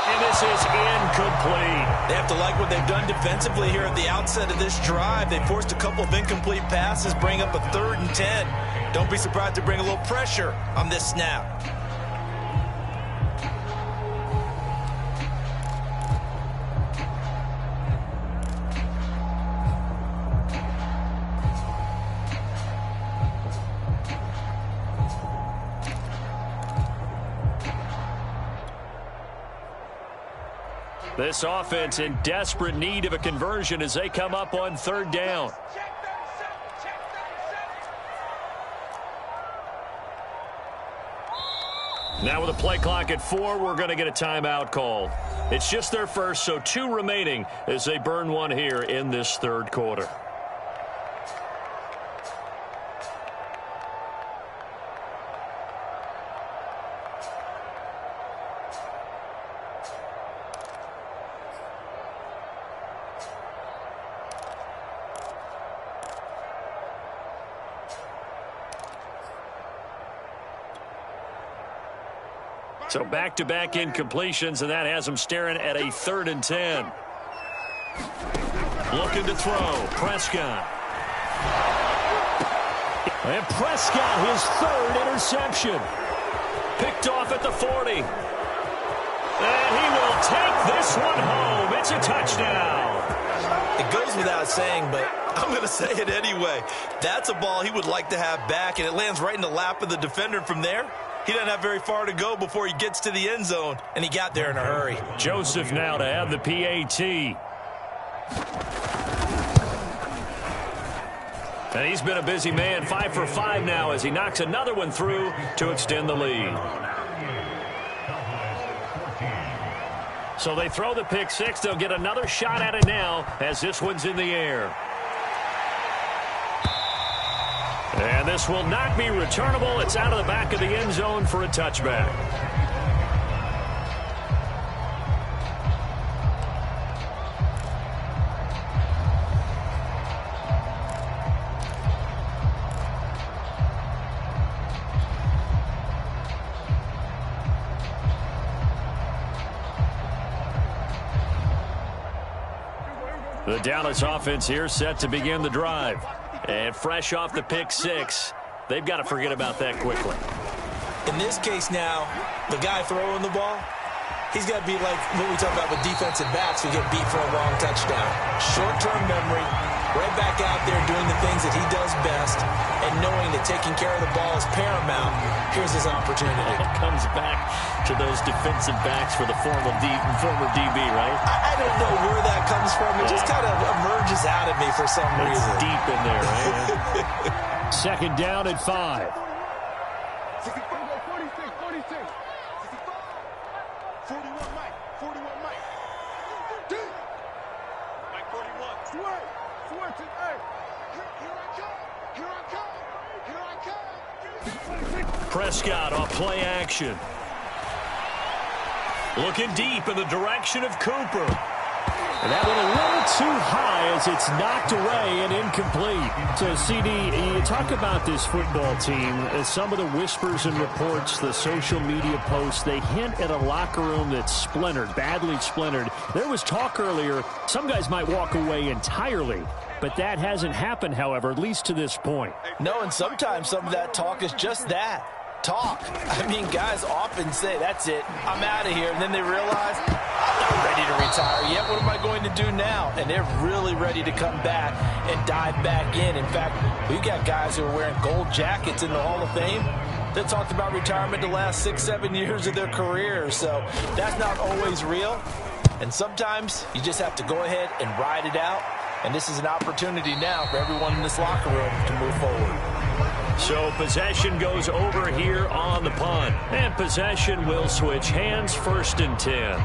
And this is incomplete. They have to like what they've done defensively here at the outset of this drive. They forced a couple of incomplete passes, bring up a 3rd and 10. Don't be surprised to bring a little pressure on this snap. This offense in desperate need of a conversion as they come up on 3rd down. Now with a play clock at 4, we're going to get a timeout called. It's just their first, so 2 remaining as they burn one here in this third quarter. So back-to-back incompletions, and that has them staring at a 3rd and 10. Looking to throw. Prescott. And Prescott, his 3rd interception. Picked off at the 40. And he will take this one home. It's a touchdown. It goes without saying, but I'm going to say it anyway. That's a ball he would like to have back, and it lands right in the lap of the defender from there. He doesn't have very far to go before he gets to the end zone, and he got there in a hurry. Joseph now to have the PAT. And he's been a busy man, 5 for 5 now as he knocks another one through to extend the lead. So they throw the pick 6. They'll get another shot at it now as this one's in the air. And this will not be returnable. It's out of the back of the end zone for a touchback. The Dallas offense here set to begin the drive. And fresh off the pick 6, they've got to forget about that quickly. In this case now, the guy throwing the ball, he's got to be like what we talk about with defensive backs who get beat for a long touchdown. Short-term memory, right back out there doing the things that he does best, and knowing that taking care of the ball is paramount. Here's his opportunity. It comes back to those defensive backs for the former DB, right? I don't know where that comes from. It just kind of emerges out of me for some reason. It's deep in there, right? 2nd down at 5. 46, 41 Mike, 41 Mike. Prescott off play action. Looking deep in the direction of Cooper. And that one a little too high as it's knocked away and incomplete. So, CD, you talk about this football team, some of the whispers and reports, the social media posts, they hint at a locker room that's splintered, badly splintered. There was talk earlier, some guys might walk away entirely. But that hasn't happened, however, at least to this point. No, and sometimes some of that talk is just that. Talk. I mean, guys often say, that's it, I'm out of here. And then they realize, I'm not ready to retire yet. What am I going to do now? And they're really ready to come back and dive back in. In fact, we've got guys who are wearing gold jackets in the Hall of Fame that talked about retirement the last 6-7 years of their career. So that's not always real. And sometimes you just have to go ahead and ride it out. And this is an opportunity now for everyone in this locker room to move forward. So possession goes over here on the punt. And possession will switch hands, 1st and 10.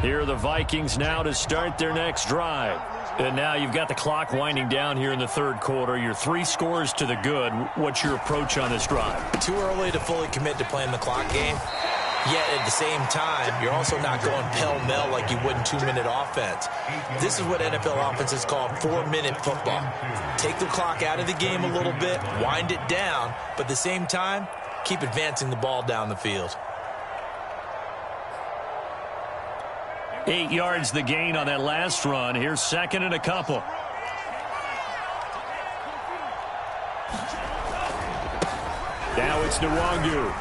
Here are the Vikings now to start their next drive. And now you've got the clock winding down here in the 3rd quarter. You're 3 scores to the good. What's your approach on this drive? Too early to fully commit to playing the clock game. Yet at the same time, you're also not going pell-mell like you would in 2-minute offense. This is what NFL offenses call 4-minute football. Take the clock out of the game a little bit, wind it down, but at the same time, keep advancing the ball down the field. 8 yards the gain on that last run. Here's 2nd and a couple. Now it's Nwangu.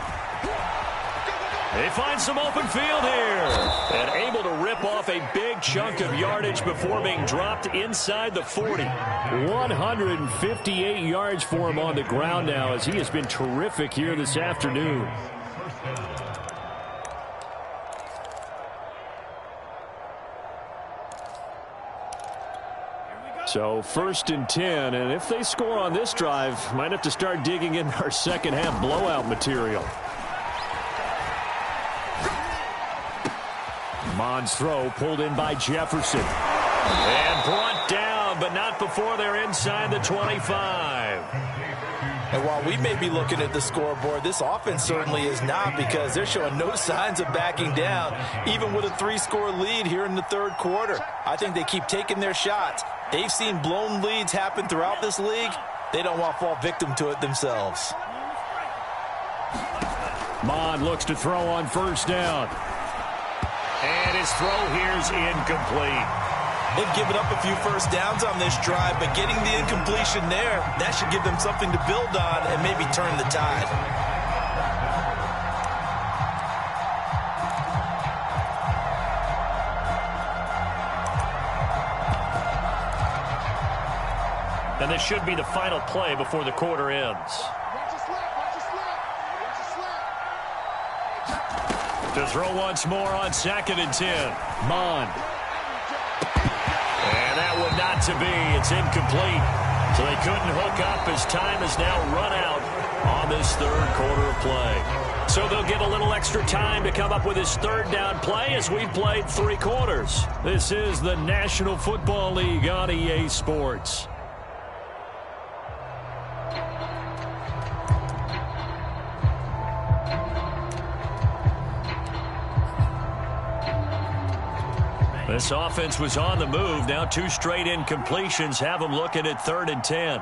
They find some open field here. And able to rip off a big chunk of yardage before being dropped inside the 40. 158 yards for him on the ground now as he has been terrific here this afternoon. So 1st and 10, and if they score on this drive, might have to start digging in our second half blowout material. Mond's throw pulled in by Jefferson. And brought down, but not before they're inside the 25. And while we may be looking at the scoreboard, this offense certainly is not, because they're showing no signs of backing down, even with a 3-score lead here in the 3rd quarter. I think they keep taking their shots. They've seen blown leads happen throughout this league. They don't want to fall victim to it themselves. Mond looks to throw on 1st down. And his throw here's incomplete. They've given up a few 1st downs on this drive, but getting the incompletion there, that should give them something to build on and maybe turn the tide. And this should be the final play before the quarter ends. To throw once more on 2nd and 10. Mond. And that one not to be. It's incomplete. So they couldn't hook up as time has now run out on this 3rd quarter of play. So they'll get a little extra time to come up with his 3rd down play as we've played 3 quarters. This is the National Football League on EA Sports. This offense was on the move. Now 2 straight incompletions have them looking at 3rd and 10.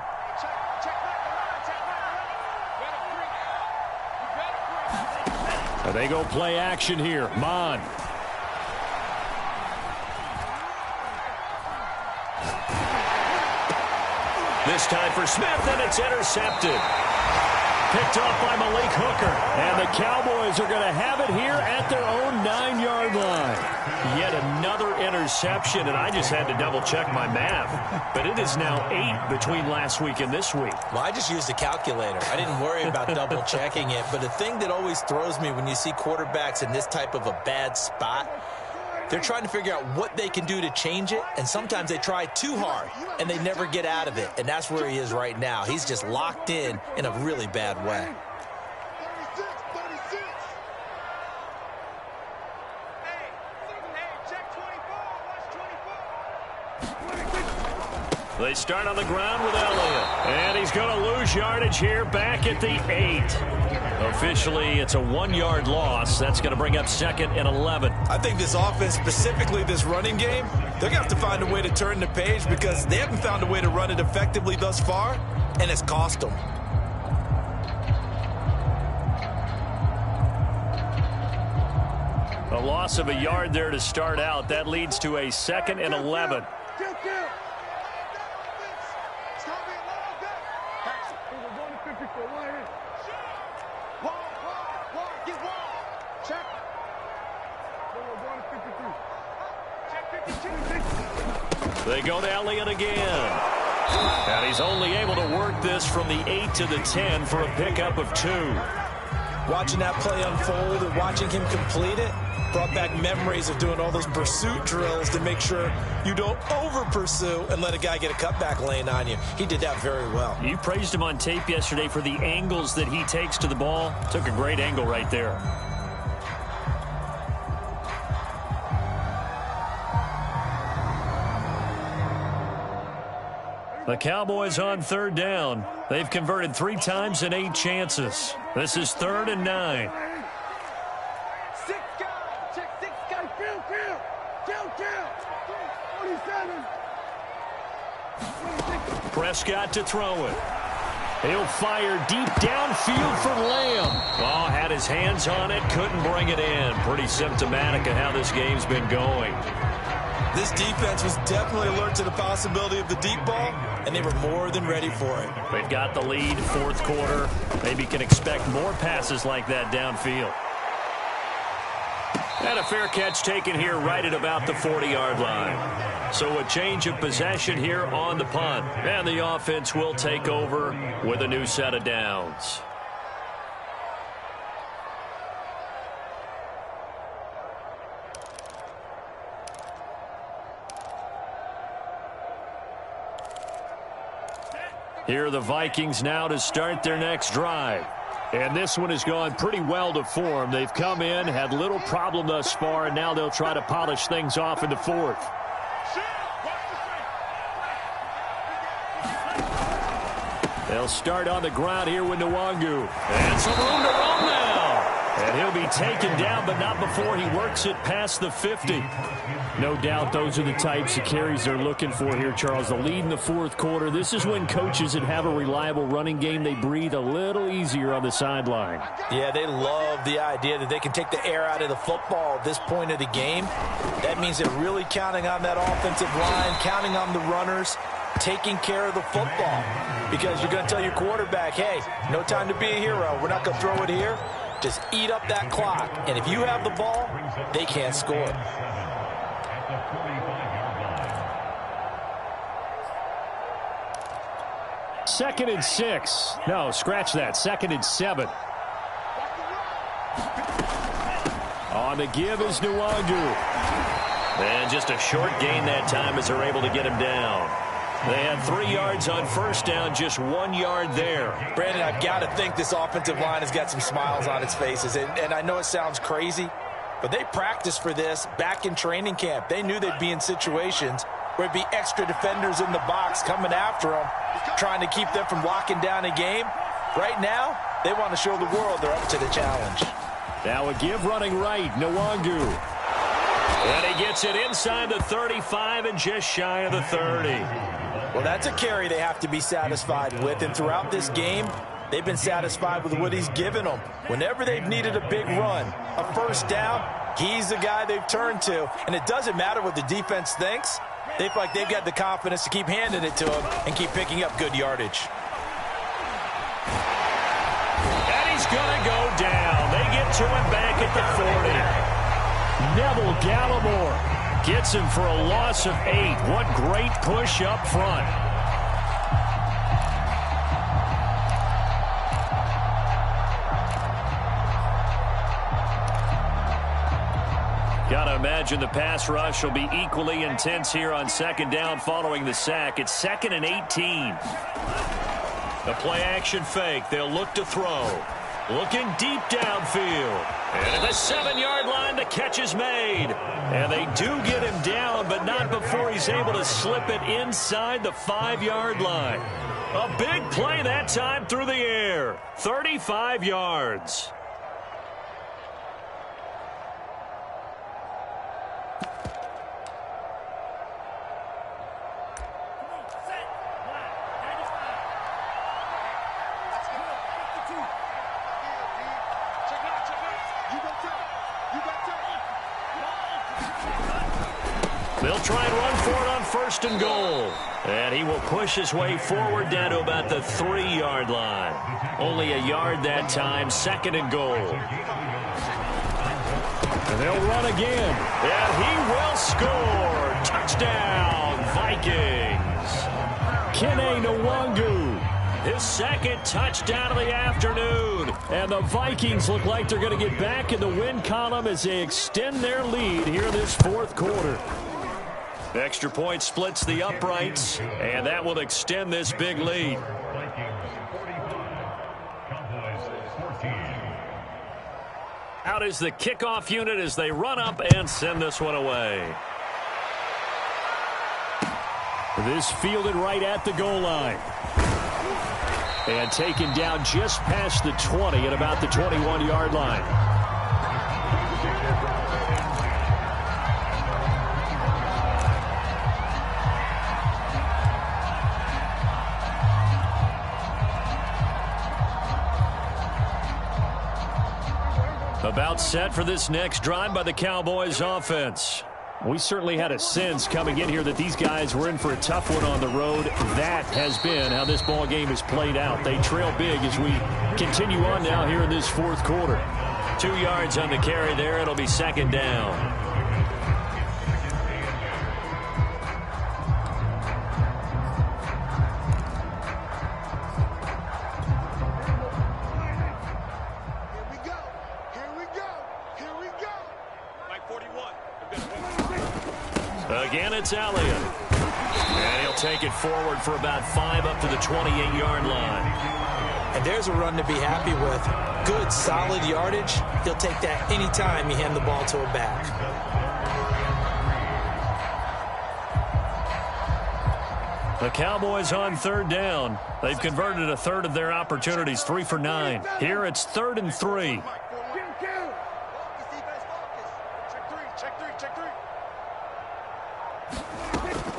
They go play action here. Mond. This time for Smith, and it's intercepted. Picked off by Malik Hooker. And the Cowboys are going to have it here at their own 9-yard line. Yet another interception, and I just had to double-check my math. But it is now 8 between last week and this week. Well, I just used a calculator. I didn't worry about double-checking it. But the thing that always throws me when you see quarterbacks in this type of a bad spot, They're trying to figure out what they can do to change it, and sometimes they try too hard, and they never get out of it, and that's where he is right now. He's just locked in a really bad way. 36, 36. Hey, check 24. Watch 24. They start on the ground with Elliott. And he's going to lose yardage here back at the 8. Officially, it's a 1-yard loss. That's going to bring up 2nd and 11. I think this offense, specifically this running game, they're going to have to find a way to turn the page because they haven't found a way to run it effectively thus far, and it's cost them. A loss of a yard there to start out. That leads to a 2nd and 11. They go to Elliott again. And he's only able to work this from the 8 to the 10 for a pickup of 2. Watching that play unfold and watching him complete it brought back memories of doing all those pursuit drills to make sure you don't over-pursue and let a guy get a cutback lane on you. He did that very well. You praised him on tape yesterday for the angles that he takes to the ball. Took a great angle right there. The Cowboys on 3rd down. They've converted 3 times in 8 chances. This is 3rd and 9. 6 guys. Check 6 guys. Field. Kill. 47. Prescott to throw it. He'll fire deep downfield for Lamb. Oh, had his hands on it, couldn't bring it in. Pretty symptomatic of how this game's been going. This defense was definitely alert to the possibility of the deep ball, and they were more than ready for it. They've got the lead, 4th quarter. Maybe can expect more passes like that downfield. And a fair catch taken here right at about the 40-yard line. So a change of possession here on the punt. And the offense will take over with a new set of downs. Here are the Vikings now to start their next drive. And this one has gone pretty well to form. They've come in, had little problem thus far, and now they'll try to polish things off in the 4th. They'll start on the ground here with Nwangu. And some room to run now. And he'll be taken down, but not before he works it past the 50. No doubt those are the types of carries they're looking for here, Charles. The lead in the 4th quarter. This is when coaches that have a reliable running game, they breathe a little easier on the sideline. Yeah, they love the idea that they can take the air out of the football at this point of the game. That means they're really counting on that offensive line, counting on the runners, taking care of the football. Because you're going to tell your quarterback, hey, no time to be a hero. We're not going to throw it here. Just eat up that clock. And if you have the ball, they can't score. Second and 6. No, scratch that. 2nd and 7. On the give is Nwangu. And just a short gain that time as they're able to get him down. They had 3 yards on 1st down, just 1 yard there. Brandon, I've got to think this offensive line has got some smiles on its faces. And I know it sounds crazy, but they practiced for this back in training camp. They knew they'd be in situations where it'd be extra defenders in the box coming after them, trying to keep them from locking down a game. Right now, they want to show the world they're up to the challenge. Now a give running right, Nwangu. And he gets it inside the 35 and just shy of the 30. Well, that's a carry they have to be satisfied with. And throughout this game, they've been satisfied with what he's given them. Whenever they've needed a big run, a 1st down, he's the guy they've turned to. And it doesn't matter what the defense thinks. They feel like they've got the confidence to keep handing it to him and keep picking up good yardage. And he's going to go down. They get to him back at the 40. Neville Gallimore gets him for a loss of 8. What great push up front. Got to imagine the pass rush will be equally intense here on second down following the sack. It's 2nd and 18. The play action fake. They'll look to throw. Looking deep downfield. And at the 7-yard line, the catch is made. And they do get him down, but not before he's able to slip it inside the 5-yard line. A big play that time through the air. 35 yards. They'll try and run for it on 1st and goal. And he will push his way forward down to about the 3-yard line. Only a yard that time, 2nd and goal. And they'll run again. And he will score. Touchdown, Vikings. Kene Nwangu. His 2nd touchdown of the afternoon. And the Vikings look like they're going to get back in the win column as they extend their lead here in this 4th quarter. Extra point splits the uprights, and that will extend this big lead. Out is the kickoff unit as they run up and send this one away. This fielded right at the goal line. And taken down just past the 20 at about the 21-yard line. About set for this next drive by the Cowboys offense. We certainly had a sense coming in here that these guys were in for a tough one on the road. That has been how this ball game has played out. They trail big as we continue on now here in this 4th quarter. 2 yards on the carry there. It'll be 2nd down. Again, it's Elliott. And he'll take it forward for about 5 up to the 28-yard line. And there's a run to be happy with. Good, solid yardage. He'll take that anytime you hand the ball to a back. The Cowboys on 3rd down. They've converted a third of their opportunities, 3 for 9. Here it's 3rd and 3.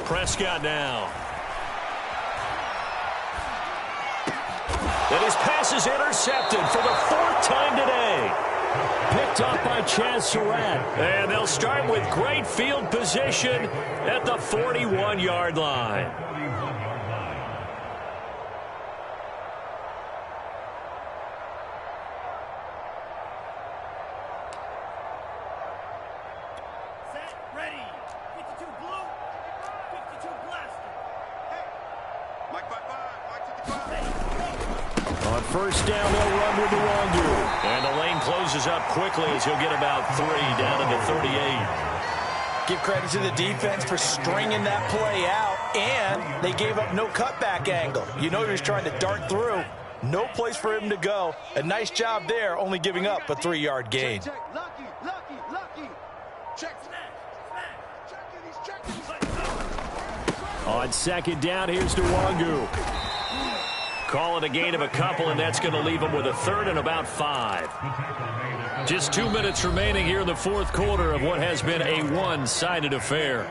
Prescott now. And his pass is intercepted for the 4th time today. Picked up by Chaz Surratt. And they'll start with great field position at the 41-yard line. On 1st down, they'll run with Nwangu. And the lane closes up quickly as he'll get about 3 down to the 38. Give credit to the defense for stringing that play out, and they gave up no cutback angle. You know he was trying to dart through. No place for him to go. A nice job there, only giving up a 3-yard gain. Check, lucky. Check, On 2nd down, here's Nwangu. Call it a gain of a couple, and that's going to leave them with a 3rd and about 5. Just 2 minutes remaining here in the 4th quarter of what has been a one-sided affair.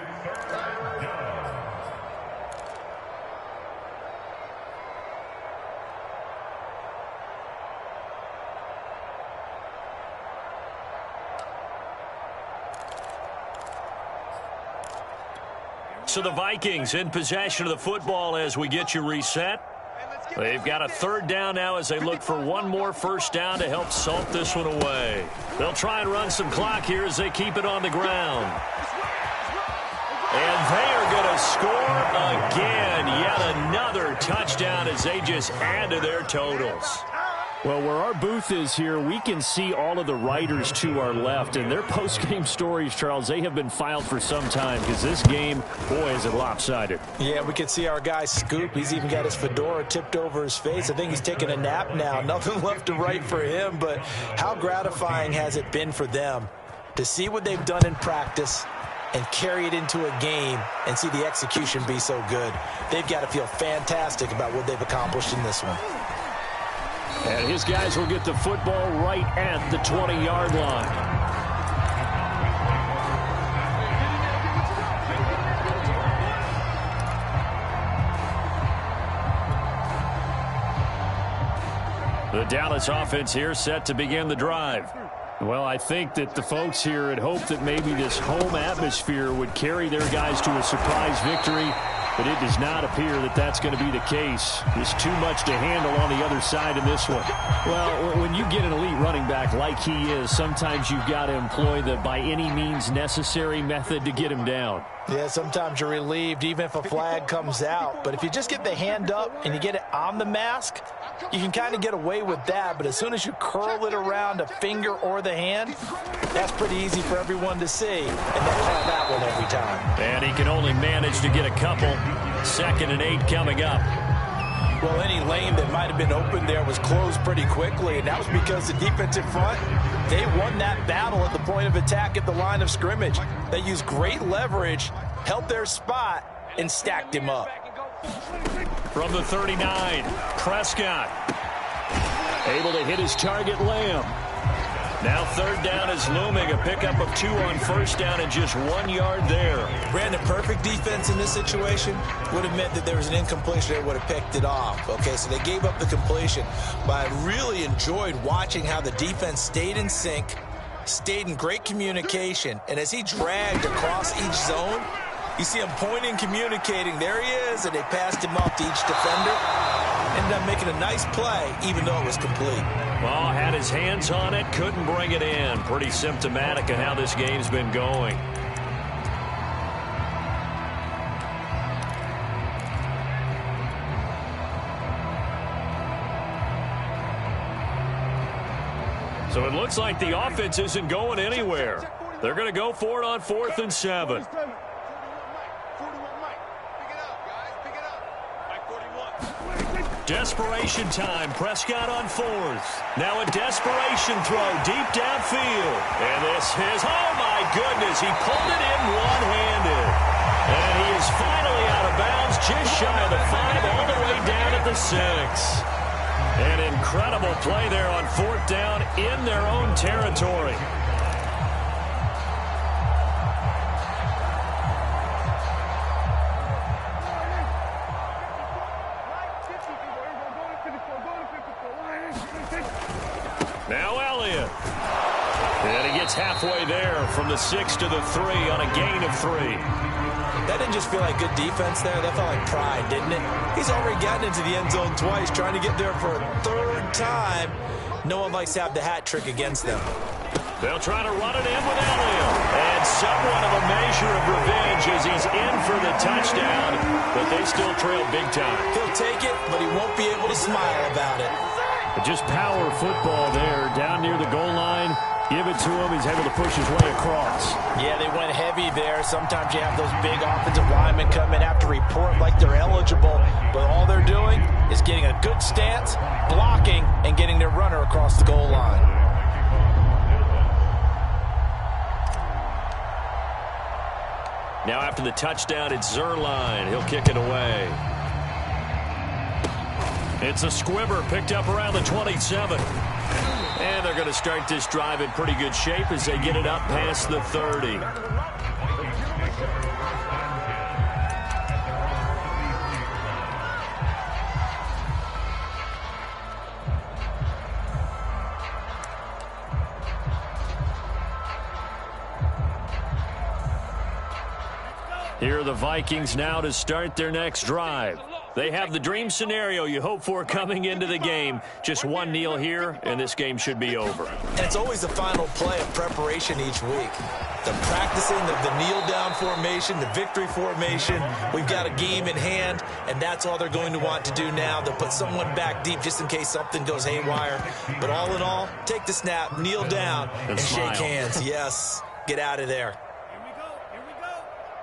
So the Vikings in possession of the football as we get you reset. They've got a 3rd down now as they look for one more 1st down to help salt this one away. They'll try and run some clock here as they keep it on the ground. And they are going to score again. Yet another touchdown as they just add to their totals. Well, where our booth is here, we can see all of the writers to our left, and their post-game stories, Charles, they have been filed for some time because this game, boy, is it lopsided. Yeah, we can see our guy Scoop. He's even got his fedora tipped over his face. I think he's taking a nap now. Nothing left to write for him, but how gratifying has it been for them to see what they've done in practice and carry it into a game and see the execution be so good. They've got to feel fantastic about what they've accomplished in this one. And his guys will get the football right at the 20-yard line. The Dallas offense here set to begin the drive. Well, I think that the folks here had hoped that maybe this home atmosphere would carry their guys to a surprise victory, but it does not appear that that's going to be the case. There's too much to handle on the other side in this one. Well, when you get an elite running back like he is, sometimes you've got to employ the by any means necessary method to get him down. Yeah, sometimes you're relieved even if a flag comes out. But if you just get the hand up and you get it on the mask, you can kind of get away with that. But as soon as you curl it around a finger or the hand, that's pretty easy for everyone to see. And they'll call that one every time. And he can only manage to get a couple. 2nd and 8 coming up. Well, any lane that might have been open there was closed pretty quickly, and that was because the defensive front, they won that battle at the point of attack at the line of scrimmage. They used great leverage, held their spot, and stacked him up. From the 39, Prescott. Able to hit his target, Lamb. Now 3rd down is looming. A pickup of 2 on 1st down and just 1 yard there. Brandon, perfect defense in this situation would have meant that there was an incompletion. They would have picked it off. Okay, so they gave up the completion. But I really enjoyed watching how the defense stayed in sync, stayed in great communication. And as he dragged across each zone, you see him pointing, communicating. There he is, and they passed him off to each defender. Ended up making a nice play, even though it was complete. Well, had his hands on it, couldn't bring it in. Pretty symptomatic of how this game's been going. So it looks like the offense isn't going anywhere. They're going to go for it on 4th and 7. Desperation time. Prescott on 4th. Now a desperation throw deep downfield. And this is, oh my goodness, he pulled it in one-handed. And he is finally out of bounds, just shy of the 5, all the way down at the 6. An incredible play there on 4th down in their own territory. Now Elliott. And he gets halfway there from the 6 to the 3 on a gain of 3. That didn't just feel like good defense there. That felt like pride, didn't it? He's already gotten into the end zone twice, trying to get there for a 3rd time. No one likes to have the hat trick against them. They'll try to run it in with Elliott. And somewhat of a measure of revenge as he's in for the touchdown, but they still trail big time. He'll take it, but he won't be able to smile about it. Just power football there, down near the goal line. Give it to him. He's able to push his way across. Yeah, they went heavy there. Sometimes you have those big offensive linemen come in, have to report like they're eligible. But all they're doing is getting a good stance, blocking, and getting their runner across the goal line. Now after the touchdown, it's Zerline. He'll kick it away. It's a squibber picked up around the 27. And they're going to start this drive in pretty good shape as they get it up past the 30. Here are the Vikings now to start their next drive. They have the dream scenario you hope for coming into the game. Just one kneel here, and this game should be over. And it's always the final play of preparation each week. the practicing of the kneel-down formation, the victory formation. We've got a game in hand, and that's all they're going to want to do now. They'll put someone back deep just in case something goes haywire. But all in all, take the snap, kneel down, and shake hands. Yes, get out of there. Here we go.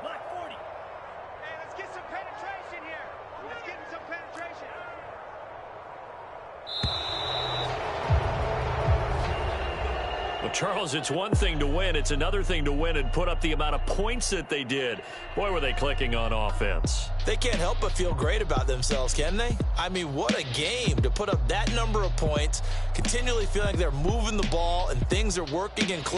Block 40. Hey, let's get some penetration here. Let's get some penetration. Well, Charles, it's one thing to win. It's another thing to win and put up the amount of points that they did. Boy, were they clicking on offense. They can't help but feel great about themselves, can they? I mean, what a game to put up that number of points, continually feeling like they're moving the ball and things are working and clicking.